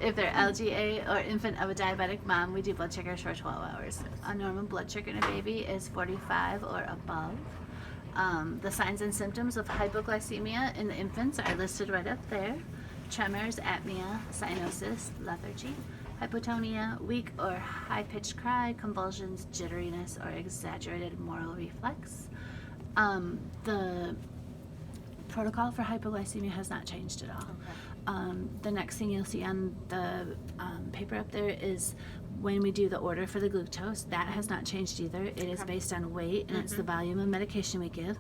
If they're LGA or infant of a diabetic mom, we do blood sugars for 12 hours. A normal blood sugar in a baby is 45 or above. The signs and symptoms of hypoglycemia in the infants are listed right up there. Tremors, apnea, cyanosis, lethargy, hypotonia, weak or high-pitched cry, convulsions, jitteriness, or exaggerated moral reflex. The protocol for hypoglycemia has not changed at all. The next thing you'll see on the paper up there is when we do the order for the glucose. That has not changed either. It is based on weight, and it's the volume of medication we give.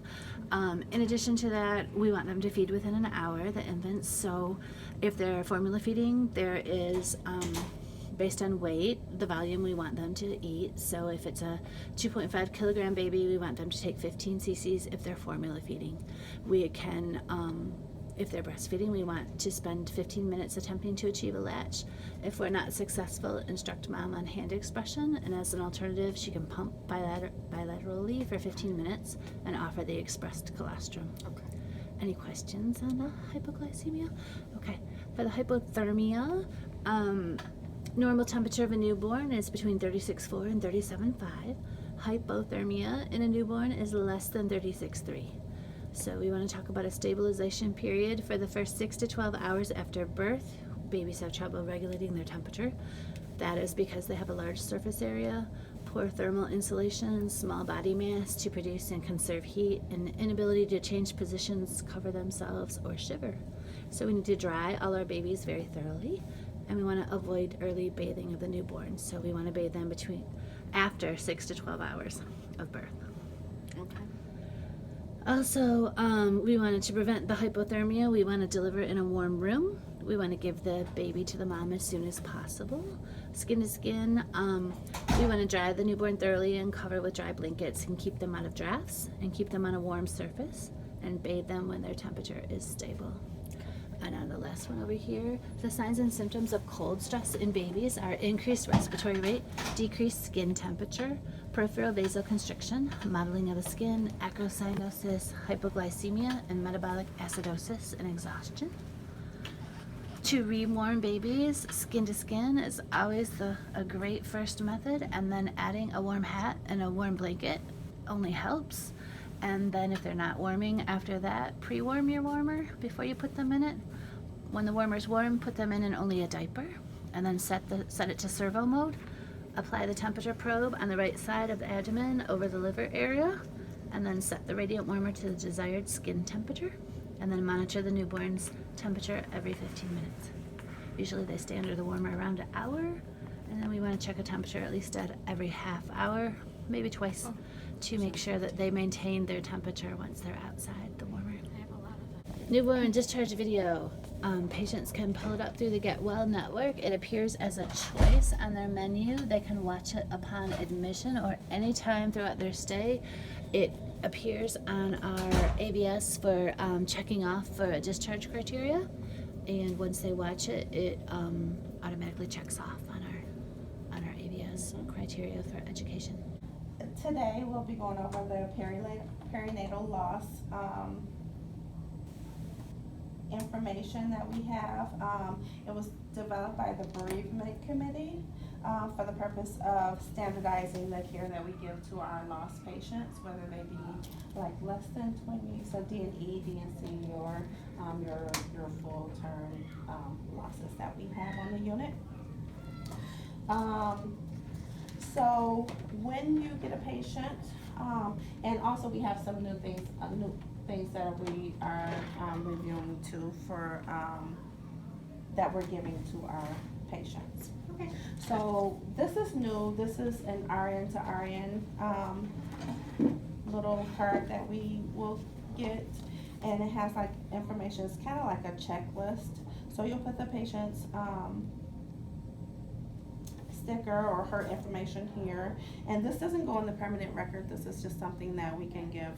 In addition to that, we want them to feed within an hour, the infants. So if they're formula feeding, there is based on weight, the volume we want them to eat. So if it's a 2.5 kilogram baby, we want them to take 15 cc's if they're formula feeding. We can, if they're breastfeeding, we want to spend 15 minutes attempting to achieve a latch. If we're not successful, instruct mom on hand expression, and as an alternative, she can pump bilaterally for 15 minutes and offer the expressed colostrum. Okay. Any questions on the hypoglycemia? Okay. For the hypothermia, normal temperature of a newborn is between 36.4 and 37.5. Hypothermia in a newborn is less than 36.3. So we want to talk about a stabilization period for the first 6 to 12 hours after birth. Babies have trouble regulating their temperature. That is because they have a large surface area, poor thermal insulation, small body mass to produce and conserve heat, and inability to change positions, cover themselves, or shiver. So we need to dry all our babies very thoroughly, and we want to avoid early bathing of the newborn. So we want to bathe them after 6 to 12 hours of birth. Okay. Also, we wanted to prevent the hypothermia. We want to deliver in a warm room. We want to give the baby to the mom as soon as possible. Skin to skin. We want to dry the newborn thoroughly and cover with dry blankets and keep them out of drafts and keep them on a warm surface and bathe them when their temperature is stable. And on the last one over here, the signs and symptoms of cold stress in babies are increased respiratory rate, decreased skin temperature, peripheral vasoconstriction, mottling of the skin, acrocyanosis, hypoglycemia, and metabolic acidosis and exhaustion. To rewarm babies, skin to skin is always a great first method, and then adding a warm hat and a warm blanket only helps. And then if they're not warming after that, pre-warm your warmer before you put them in it. When the warmer's warm, put them in only a diaper, and then set it to servo mode. Apply the temperature probe on the right side of the abdomen over the liver area, and then set the radiant warmer to the desired skin temperature, and then monitor the newborn's temperature every 15 minutes. Usually they stay under the warmer around an hour, and then we want to check a temperature at least at every half hour, maybe twice, to make sure that they maintain their temperature once they're outside the warmer. I have a lot of them. Newborn discharge video. Patients can pull it up through the Get Well network. It appears as a choice on their menu. They can watch it upon admission or any time throughout their stay. It appears on our ABS for checking off for a discharge criteria, and once they watch it, it automatically checks off on our ABS criteria for education. Today we'll be going over the perinatal loss information that we have. It was developed by the bereavement committee for the purpose of standardizing the care that we give to our lost patients, whether they be like less than 20, so D&E, D&C, or your full term losses that we have on the unit. So when you get a patient, and also we have some new things, things that we are reviewing too for, that we're giving to our patients. Okay. So this is new, this is an RN to RN little card that we will get, and it has like information, it's kind of like a checklist. So you'll put the patient's sticker or her information here, and this doesn't go in the permanent record, this is just something that we can give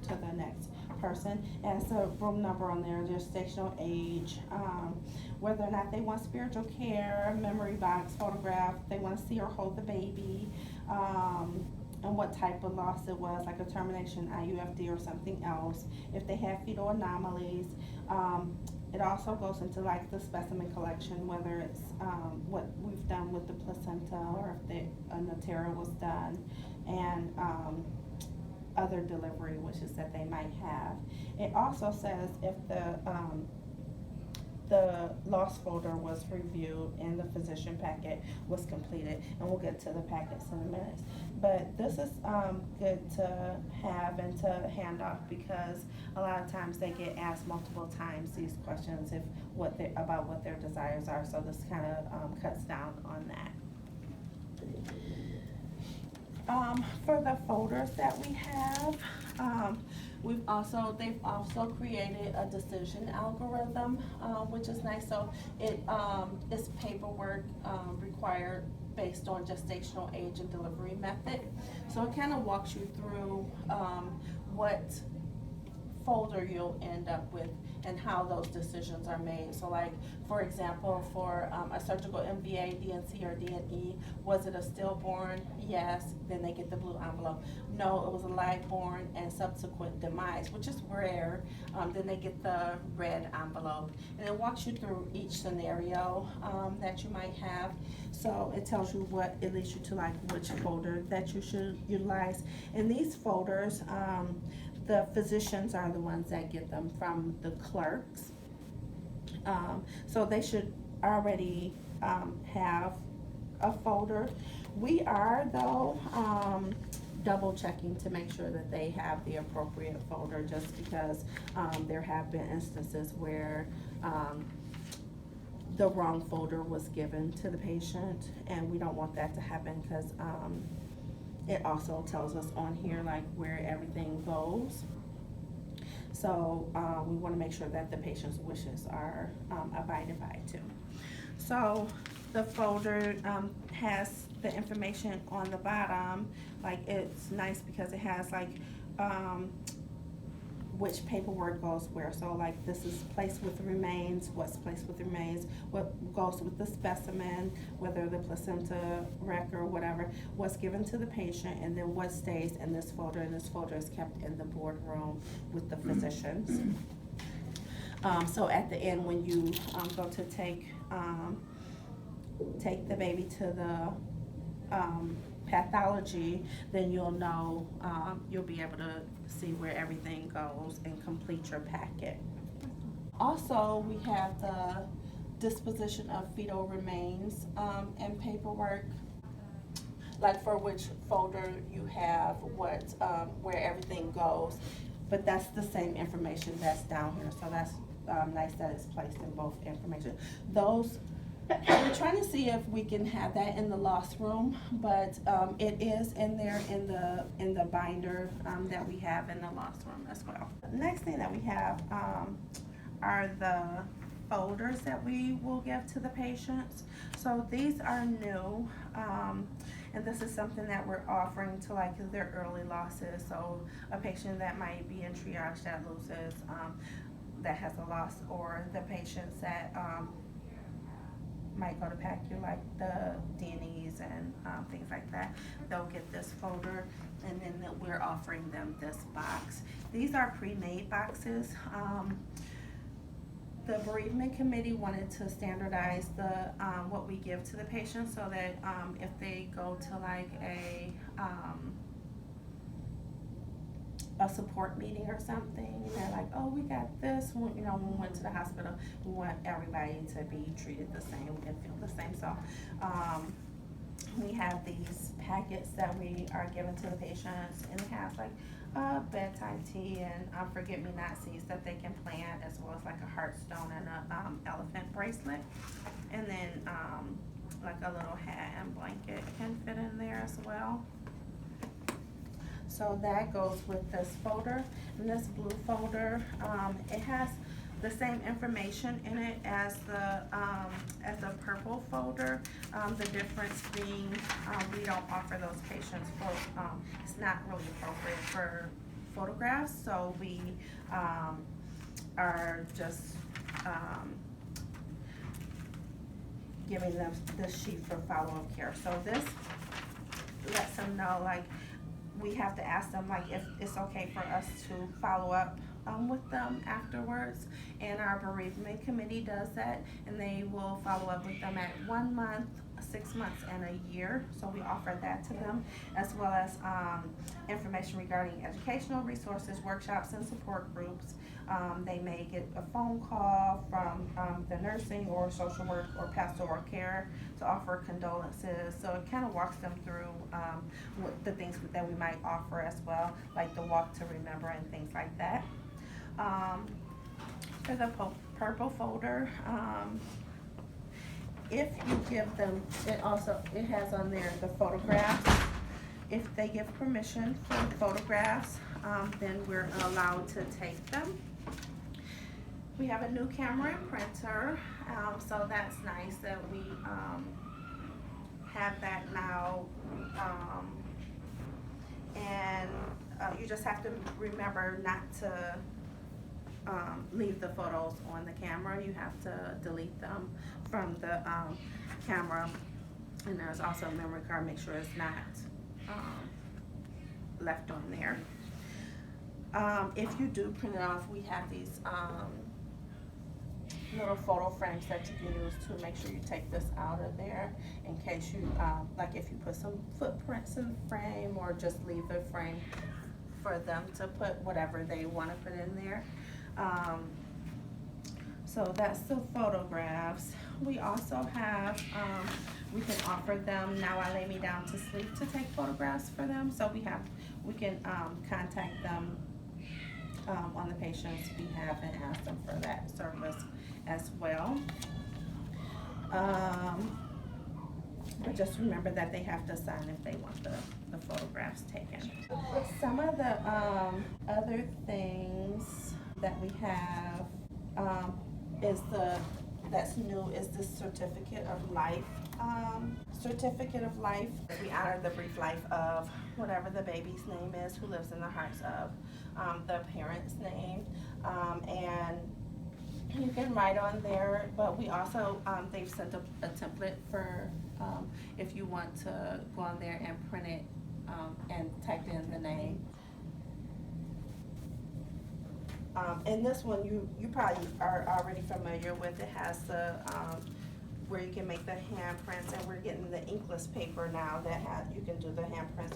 to the next person. And it's a room number on there, their gestational age, whether or not they want spiritual care, memory box, photograph, they want to see or hold the baby, and what type of loss it was, like a termination, IUFD, or something else, if they have fetal anomalies. It also goes into like the specimen collection, whether it's what we've done with the placenta or if a Natera was done, and other delivery wishes that they might have. It also says if the loss folder was reviewed and the physician packet was completed, and we'll get to the packets in a minute. But this is good to have and to hand off, because a lot of times they get asked multiple times these questions about what their desires are, so this kind of cuts down on that. For the folders that we have, they've also created a decision algorithm, which is nice. So it's paperwork required based on gestational age and delivery method. So it kind of walks you through what folder you'll end up with and how those decisions are made. So like, for example, for a surgical MVA, DNC, or DNE, was it a stillborn? Yes, then they get the blue envelope. No, it was a live-born and subsequent demise, which is rare, then they get the red envelope. And it walks you through each scenario that you might have. So it tells you it leads you to like which folder that you should utilize. And these folders, the physicians are the ones that get them from the clerks. So they should already have a folder. We are, though, double checking to make sure that they have the appropriate folder, just because there have been instances where the wrong folder was given to the patient, and we don't want that to happen, because it also tells us on here like where everything goes. So we want to make sure that the patient's wishes are abided by too. So the folder has the information on the bottom. Like, it's nice because it has like which paperwork goes where. So like, this is placed with the remains, what's placed with the remains, what goes with the specimen, whether the placenta, wreck, or whatever, what's given to the patient, and then what stays in this folder. And this folder is kept in the boardroom with the physicians. So at the end, when you go to take the baby to the pathology, then you'll know, you'll be able to see where everything goes and complete your packet. Also, we have the disposition of fetal remains and paperwork, like for which folder you have what, where everything goes. But that's the same information that's down here, so that's nice that it's placed in both information. Those, we're trying to see if we can have that in the loss room, but it is in there in the binder that we have in the loss room as well. The next thing that we have are the folders that we will give to the patients. So these are new, and this is something that we're offering to like their early losses. So a patient that might be in triage that loses, that has a loss, or the patients that might go to PACU, like the DNEs and things like that. They'll get this folder, and then we're offering them this box. These are pre-made boxes. The bereavement committee wanted to standardize the what we give to the patient, so that if they go to like a support meeting or something, they're like, oh, we got this. When we went to the hospital, we want everybody to be treated the same and feel the same. So we have these packets that we are giving to the patients, and it has like bedtime tea and forget-me-not-seeds that they can plant, as well as like a heartstone and a elephant bracelet. And then like a little hat and blanket can fit in there as well. So that goes with this folder. And this blue folder, it has the same information in it as the purple folder. The difference being we don't offer those patients for, it's not really appropriate for photographs, so we are just giving them the sheet for follow-up care. So this lets them know, like, we have to ask them, like, if it's okay for us to follow up with them afterwards, and our bereavement committee does that, and they will follow up with them at 1 month, 6 months, and a year. So we offer that to them, as well as information regarding educational resources, workshops, and support groups. They may get a phone call from the nursing or social work or pastoral care to offer condolences. So it kind of walks them through what the things that we might offer as well, like the walk to remember and things like that. For the purple folder, if you give them, it has on there the photographs. If they give permission for photographs, then we're allowed to take them. We have a new camera and printer, so that's nice that we have that now. And you just have to remember not to leave the photos on the camera. You have to delete them from the camera. And there's also a memory card, make sure it's not left on there. If you do print it off, we have these little photo frames that you can use to make sure you take this out of there in case you, like if you put some footprints in the frame, or just leave the frame for them to put whatever they want to put in there. So that's the photographs. We also have, we can offer them Now I Lay Me Down to Sleep to take photographs for them. So we can contact them on the patient's behalf and ask them for that service as well. But just remember that they have to sign if they want the photographs taken. Some of the other things that we have that's new is the certificate of life. Certificate of life. We honor the brief life of whatever the baby's name is, who lives in the hearts of the parent's name, and you can write on there. But we also they've sent a template for if you want to go on there and print it and type in the name. And this one you probably are already familiar with. It has the where you can make the handprints, and we're getting the inkless paper now that you can do the handprints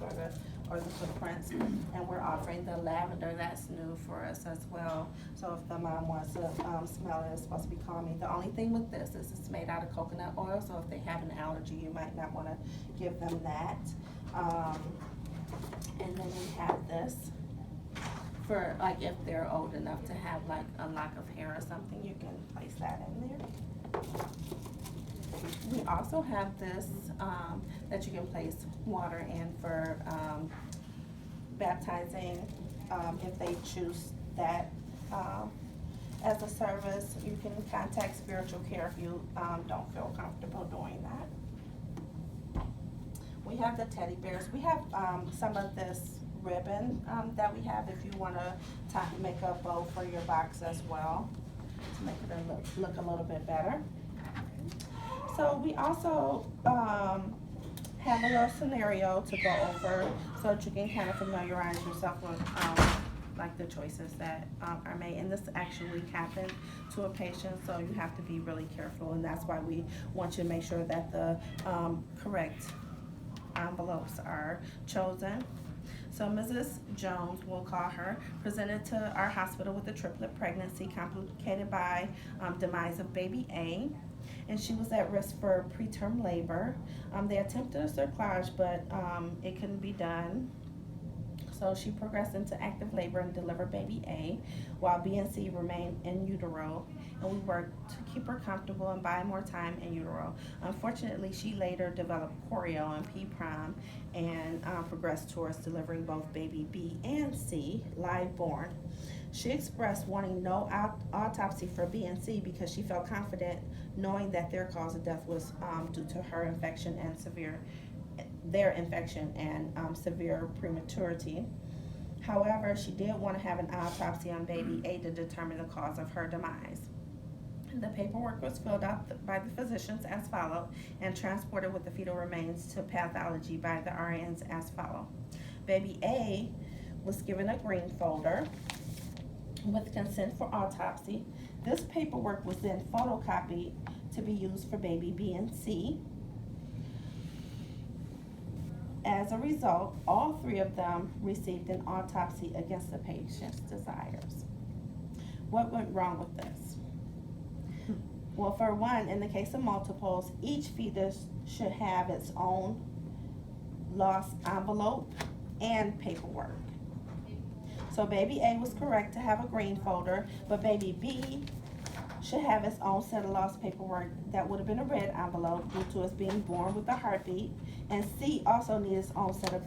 or the footprints, and we're offering the lavender. That's new for us as well. So if the mom wants to smell it, it's supposed to be calming. The only thing with this is it's made out of coconut oil, so if they have an allergy, you might not want to give them that. And then we have this for like if they're old enough to have like a lock of hair or something, you can place that in there. We also have this that you can place water in for baptizing if they choose that as a service. You can contact spiritual care if you don't feel comfortable doing that. We have the teddy bears. We have some of this ribbon that we have if you want to make a bow for your box as well to make it look a little bit better. So we also have a little scenario to go over so that you can kind of familiarize yourself with like the choices that are made. And this actually happened to a patient, so you have to be really careful, and that's why we want you to make sure that the correct envelopes are chosen. So Mrs. Jones, we'll call her, presented to our hospital with a triplet pregnancy complicated by demise of baby A, and she was at risk for preterm labor. They attempted a cerclage, but it couldn't be done. So she progressed into active labor and delivered baby A, while B and C remained in utero, and we worked to keep her comfortable and buy more time in utero. Unfortunately, she later developed choreo and P prime and progressed towards delivering both baby B and C live born. She expressed wanting no autopsy for B and C because she felt confident knowing that their cause of death was due to her infection and severe prematurity. However, she did want to have an autopsy on baby A to determine the cause of her demise. The paperwork was filled out by the physicians as followed and transported with the fetal remains to pathology by the RNs as followed. Baby A was given a green folder with consent for autopsy. This paperwork was then photocopied to be used for baby B and C. As a result, all three of them received an autopsy against the patient's desires. What went wrong with this? Well, for one, in the case of multiples, each fetus should have its own loss envelope and paperwork. So baby A was correct to have a green folder, but baby B should have its own set of loss paperwork that would have been a red envelope due to its being born with a heartbeat. And C also needs its own set of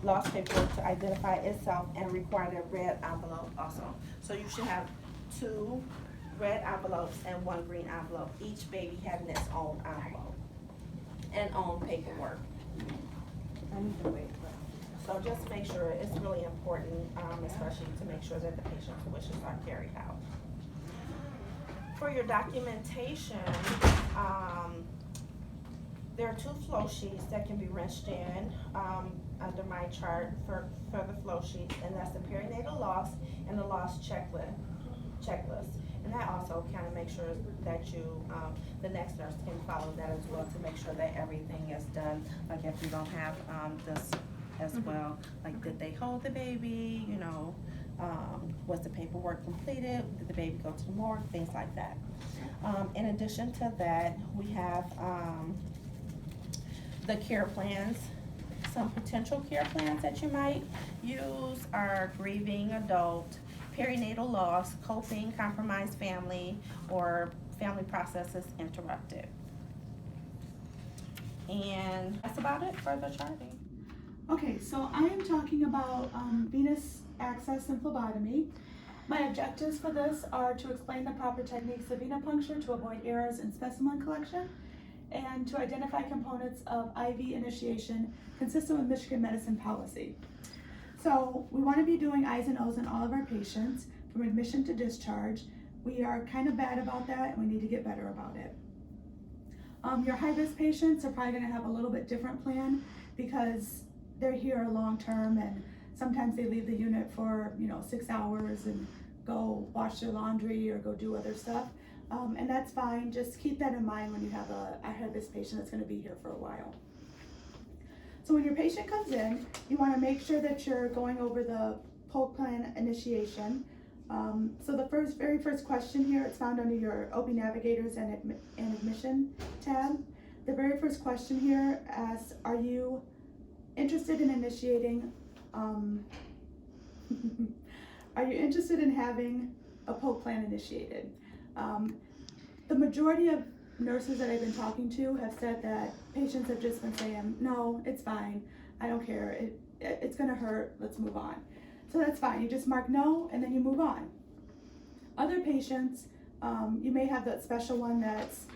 loss paperwork to identify itself and required a red envelope also. So you should have 2 red envelopes and 1 green envelope, each baby having its own envelope and own paperwork. I need to wait. So just make sure, it's really important, especially to make sure that the patient's wishes are carried out. For your documentation, there are 2 flow sheets that can be wrenched in under my chart for the flow sheets, and that's the perinatal loss and the loss checklist. And that also kind of makes sure that the next nurse can follow that as well to make sure that everything is done. Like if you don't have this as well, like did they hold the baby, was the paperwork completed, did the baby go to the morgue, things like that. In addition to that, we have the care plans. Some potential care plans that you might use are grieving adult, perinatal loss, coping, compromised family, or family processes interrupted. And that's about it for the charting. Okay, so I am talking about venous access and phlebotomy. My objectives for this are to explain the proper techniques of venipuncture to avoid errors in specimen collection and to identify components of IV initiation consistent with Michigan medicine policy. So we want to be doing I's and O's in all of our patients from admission to discharge. We are kind of bad about that and we need to get better about it. Your high-risk patients are probably going to have a little bit different plan because they're here long-term and sometimes they leave the unit for 6 hours and go wash their laundry or go do other stuff. And that's fine. Just keep that in mind when you have a high-risk patient that's going to be here for a while. So when your patient comes in, you want to make sure that you're going over the POC plan initiation. So the very first question here, it's found under your OB Navigators and Admission tab. The very first question here asks, are you interested in initiating, are you interested in having a POC plan initiated? The majority of nurses that I've been talking to have said that patients have just been saying, no, it's fine, I don't care, it's gonna hurt, let's move on. So that's fine, you just mark no and then you move on. Other patients, you may have that special one that's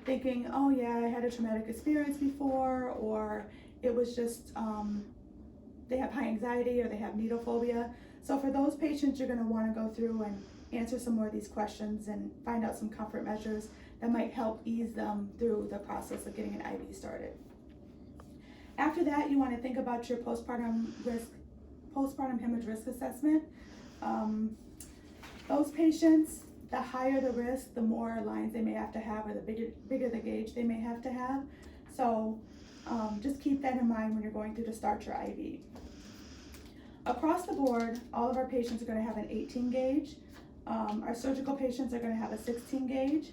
thinking, oh yeah, I had a traumatic experience before, or it was just, they have high anxiety or they have needle phobia. So for those patients, you're gonna wanna go through and answer some more of these questions and find out some comfort measures that might help ease them through the process of getting an IV started. After that, you want to think about your postpartum hemorrhage risk assessment. Those patients, the higher the risk, the more lines they may have to have, or the bigger the gauge they may have to have. So just keep that in mind when you're going through to start your IV. Across the board, all of our patients are going to have an 18 gauge. Our surgical patients are going to have a 16 gauge.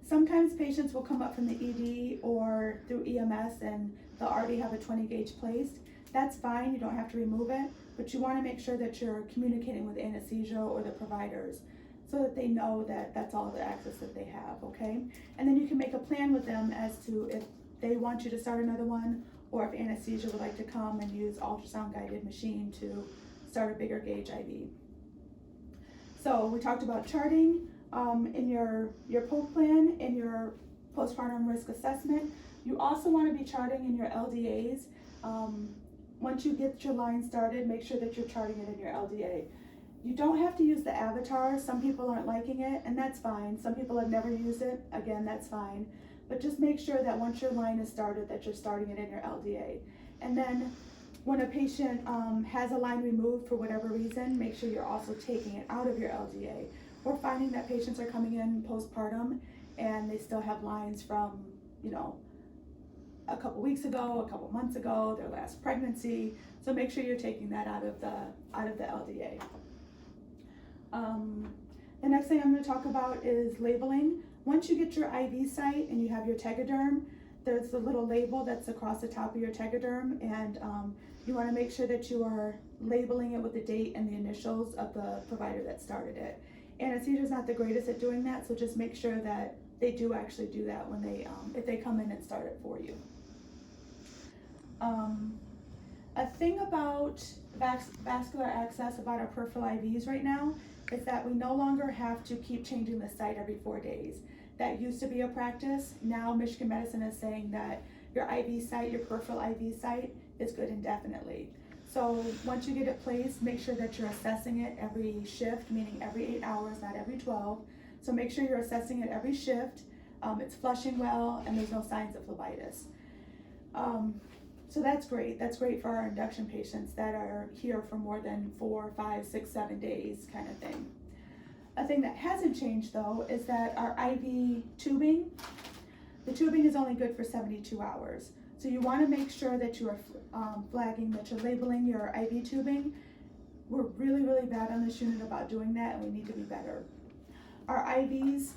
Sometimes patients will come up from the ED or through EMS and they'll already have a 20 gauge placed. that's fine, you don't have to remove it, but you wanna make sure that you're communicating with anesthesia or the providers so that they know that that's all the access that they have, okay? And then you can make a plan with them as to if they want you to start another one, or if anesthesia would like to come and use ultrasound guided machine to start a bigger gauge IV. So we talked about charting in your poke plan, in your postpartum risk assessment. You also want to be charting in your LDAs. Once you get your line started, make sure that you're charting it in your LDA. You don't have to use the avatar. Some people aren't liking it, and that's fine. Some people have never used it. Again, that's fine. But just make sure that once your line is started, that you're starting it in your LDA. And then when a patient has a line removed for whatever reason, make sure you're also taking it out of your LDA. We're finding that patients are coming in postpartum and they still have lines from, you know, a couple weeks ago, a couple months ago, their last pregnancy. So make sure you're taking that out of the LDA. The next thing I'm going to talk about is labeling. Once you get your IV site and you have your tegaderm, there's a little label that's across the top of your tegaderm, and you want to make sure that you are labeling it with the date and the initials of the provider that started it. Anesthesia is not the greatest at doing that, so just make sure that they do actually do that when they, if they come in and start it for you. A thing about vascular access, about our peripheral IVs right now, is that we no longer have to keep changing the site every 4 days. That used to be a practice. Now Michigan Medicine is saying that your IV site, your peripheral IV site, is good indefinitely. So once you get it placed, make sure that you're assessing it every shift, meaning every 8 hours, not every 12. So make sure you're assessing it every shift. It's flushing well, and there's no signs of phlebitis. So that's great. That's great for our induction patients that are here for more than 4, 5, 6, 7 days kind of thing. A thing that hasn't changed though is that our IV tubing, the tubing is only good for 72 hours. So you want to make sure that you are flagging, that you're labeling your IV tubing. We're really, really bad on this unit about doing that, and we need to be better. Our IV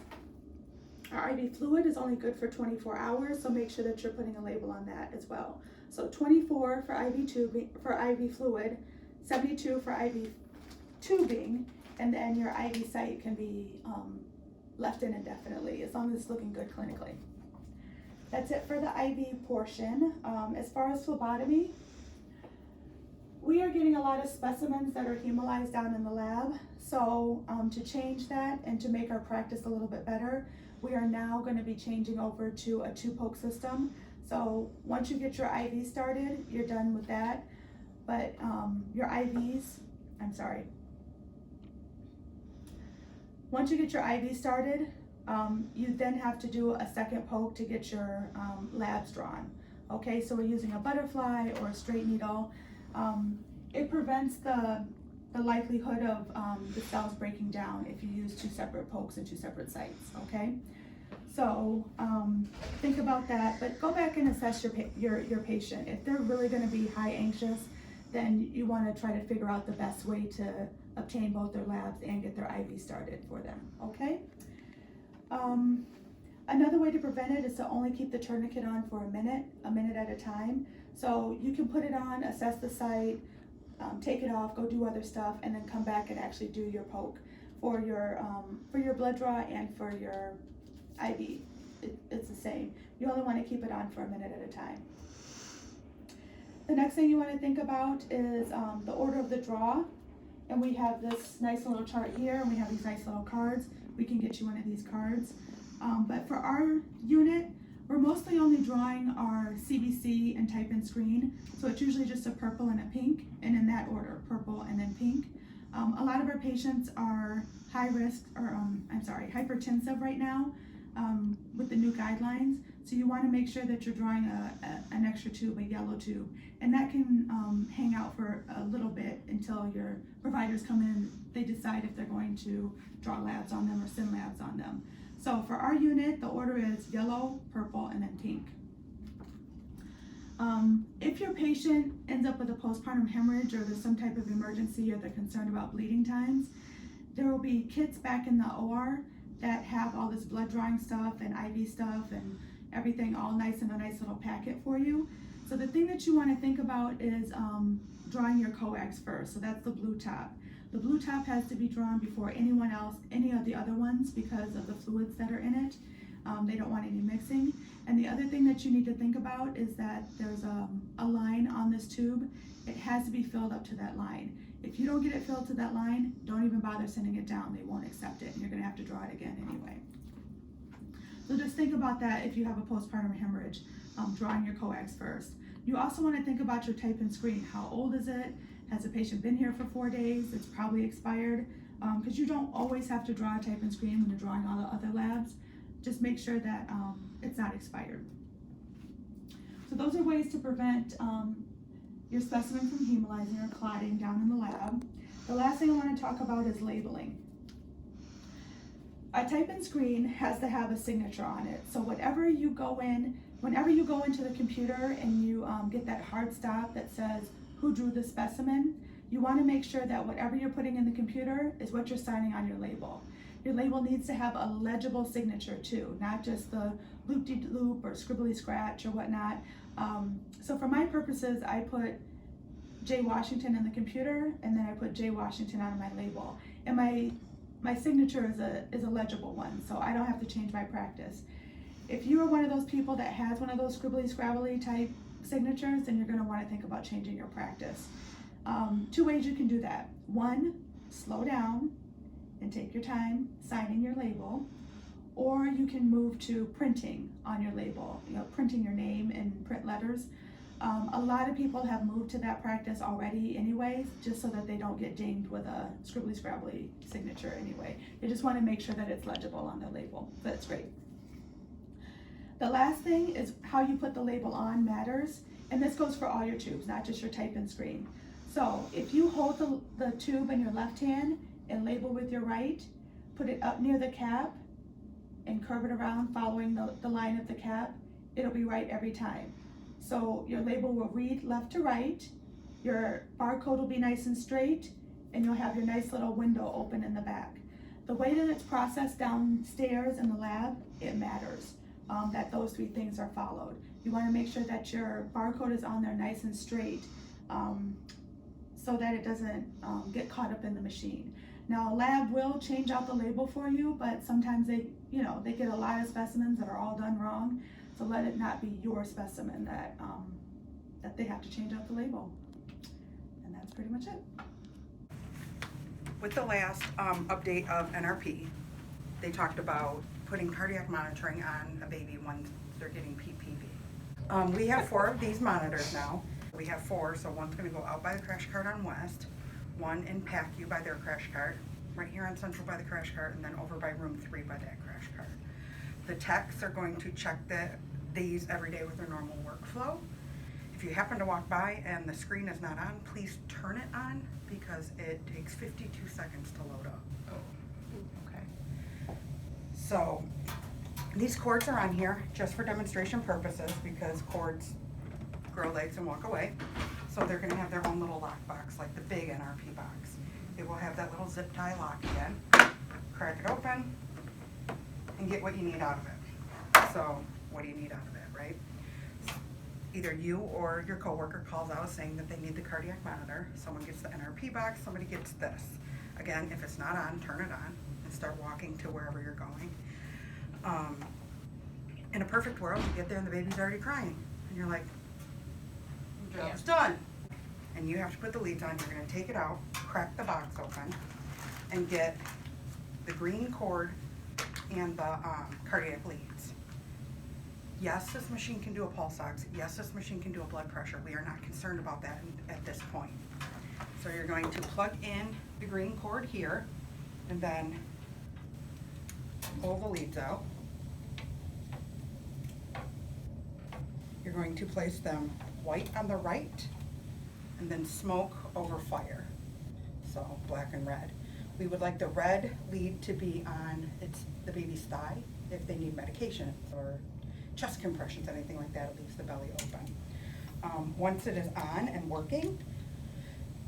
fluid is only good for 24 hours, so make sure that you're putting a label on that as well. So 24 for IV tubing, for IV fluid, 72 for IV tubing, and then your IV site can be left in indefinitely as long as it's looking good clinically. That's it for the IV portion. As far as phlebotomy, we are getting a lot of specimens that are hemolyzed down in the lab. So to change that and to make our practice a little bit better, we are now going to be changing over to a 2-poke system. So once you get your IV started, you're done with that. But your IVs, once you get your IV started, you then have to do a second poke to get your labs drawn. Okay, so we're using a butterfly or a straight needle. It prevents the likelihood of the cells breaking down if you use 2 separate pokes and 2 separate sites, okay? So think about that, but go back and assess your patient. If they're really gonna be high anxious, then you wanna try to figure out the best way to obtain both their labs and get their IV started for them, okay? Another way to prevent it is to only keep the tourniquet on for a minute at a time. So you can put it on, assess the site, take it off, go do other stuff, and then come back and actually do your poke for your blood draw and for your IV. It's the same. You only want to keep it on for a minute at a time. The next thing you want to think about is the order of the draw. And we have this nice little chart here, and we have these nice little cards. We can get you one of these cards. But for our unit, we're mostly only drawing our CBC and type in screen. So it's usually just a purple and a pink, and in that order, purple and then pink. A lot of our patients are high risk, or hypertensive right now with the new guidelines. So you want to make sure that you're drawing an extra tube, a yellow tube. And that can hang out for a little bit until your providers come in, they decide if they're going to draw labs on them or send labs on them. So for our unit, the order is yellow, purple, and then pink. If your patient ends up with a postpartum hemorrhage, or there's some type of emergency, or they're concerned about bleeding times, there will be kits back in the OR that have all this blood drawing stuff and IV stuff and everything all nice in a nice little packet for you. So the thing that you want to think about is drawing your coax first. So that's the blue top. The blue top has to be drawn before anyone else, any of the other ones, because of the fluids that are in it. They don't want any mixing. And the other thing that you need to think about is that there's a line on this tube. It has to be filled up to that line. If you don't get it filled to that line, don't even bother sending it down. They won't accept it, and you're gonna have to draw it again anyway. So just think about that if you have a postpartum hemorrhage, drawing your coax first. You also wanna think about your type and screen. How old is it? Has the patient been here for 4 days? It's probably expired. Because you don't always have to draw a type and screen when you're drawing all the other labs. Just make sure that it's not expired. So those are ways to prevent your specimen from hemolyzing or clotting down in the lab. The last thing I want to talk about is labeling. A type and screen has to have a signature on it. So whenever you go into the computer and you get that hard stop that says who drew the specimen, you want to make sure that whatever you're putting in the computer is what you're signing on your label. Your label needs to have a legible signature too, not just the loop-de-loop or scribbly scratch or whatnot. So for my purposes, I put J. Washington in the computer, and then I put J. Washington on my label. And my signature is a legible one, so I don't have to change my practice. If you are one of those people that has one of those scribbly scrabbly type signatures, then you're going to want to think about changing your practice. 2 ways you can do that. 1, slow down and take your time signing your label, or you can move to printing on your label, printing your name in print letters. A lot of people have moved to that practice already anyways, just so that they don't get dinged with a scribbly scrabbly signature anyway. They just want to make sure that it's legible on their label. That's great. The last thing is how you put the label on matters, and this goes for all your tubes, not just your type and screen. So if you hold the tube in your left hand and label with your right, put it up near the cap and curve it around following the line of the cap, it'll be right every time. So your label will read left to right, your barcode will be nice and straight, and you'll have your nice little window open in the back. The way that it's processed downstairs in the lab, it matters that those 3 things are followed. You want to make sure that your barcode is on there nice and straight so that it doesn't get caught up in the machine. Now a lab will change out the label for you, but sometimes they get a lot of specimens that are all done wrong. So let it not be your specimen that they have to change out the label. And that's pretty much it. With the last update of NRP, they talked about putting cardiac monitoring on a baby when they're getting PPV. We have 4 of these monitors now. We have 4, so one's going to go out by the crash cart on West, 1 in PACU by their crash cart, right here on Central by the crash cart, and then over by room 3 by that crash cart. The techs are going to check these every day with their normal workflow. If you happen to walk by and the screen is not on, please turn it on because it takes 52 seconds to load up. Okay. So these cords are on here just for demonstration purposes because cords grow legs and walk away. So they're going to have their own little lock box like the big NRP box. It will have that little zip tie lock again. Crack it open and get what you need out of it. So what do you need out of it, right? Either you or your coworker calls out saying that they need the cardiac monitor. Someone gets the NRP box, somebody gets this. Again, if it's not on, turn it on and start walking to wherever you're going. In a perfect world, you get there and the baby's already crying. And you're like, your job's done. And you have to put the leads on. You're going to take it out, crack the box open, and get the green cord and the cardiac leads. Yes, this machine can do a pulse ox. Yes, this machine can do a blood pressure. We are not concerned about that at this point. So you're going to plug in the green cord here and then pull the leads out. You're going to place them white on the right and then smoke over fire. So black and red. We would like the red lead to be on the baby's thigh if they need medication or chest compressions, anything like that. It leaves the belly open. Once it is on and working,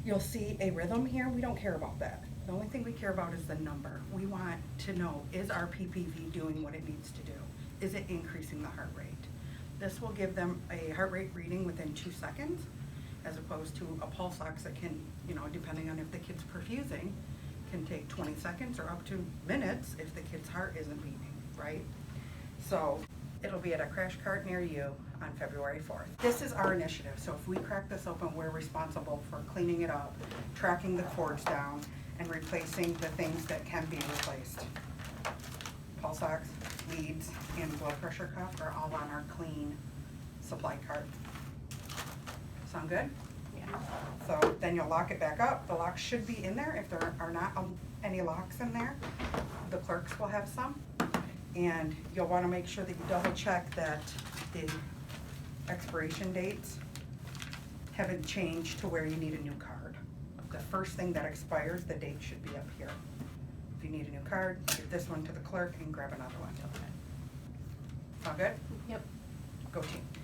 you'll see a rhythm here. We don't care about that. The only thing we care about is the number. We want to know, is our PPV doing what it needs to do? Is it increasing the heart rate? This will give them a heart rate reading within 2 seconds, as opposed to a pulse ox that can, you know, depending on if the kid's perfusing, can take 20 seconds or up to minutes if the kid's heart isn't beating, right? So it'll be at a crash cart near you on February 4th. This is our initiative, so if we crack this open, we're responsible for cleaning it up, tracking the cords down, and replacing the things that can be replaced. Pulse ox, leads, and blood pressure cuff are all on our clean supply cart. Sound good? Yeah. So then you'll lock it back up. The locks should be in there. If there are not any locks in there, the clerks will have some. And you'll want to make sure that you double check that the expiration dates haven't changed to where you need a new card. The first thing that expires, the date should be up here. If you need a new card, give this one to the clerk and grab another one. Sound good? Yep. Go team.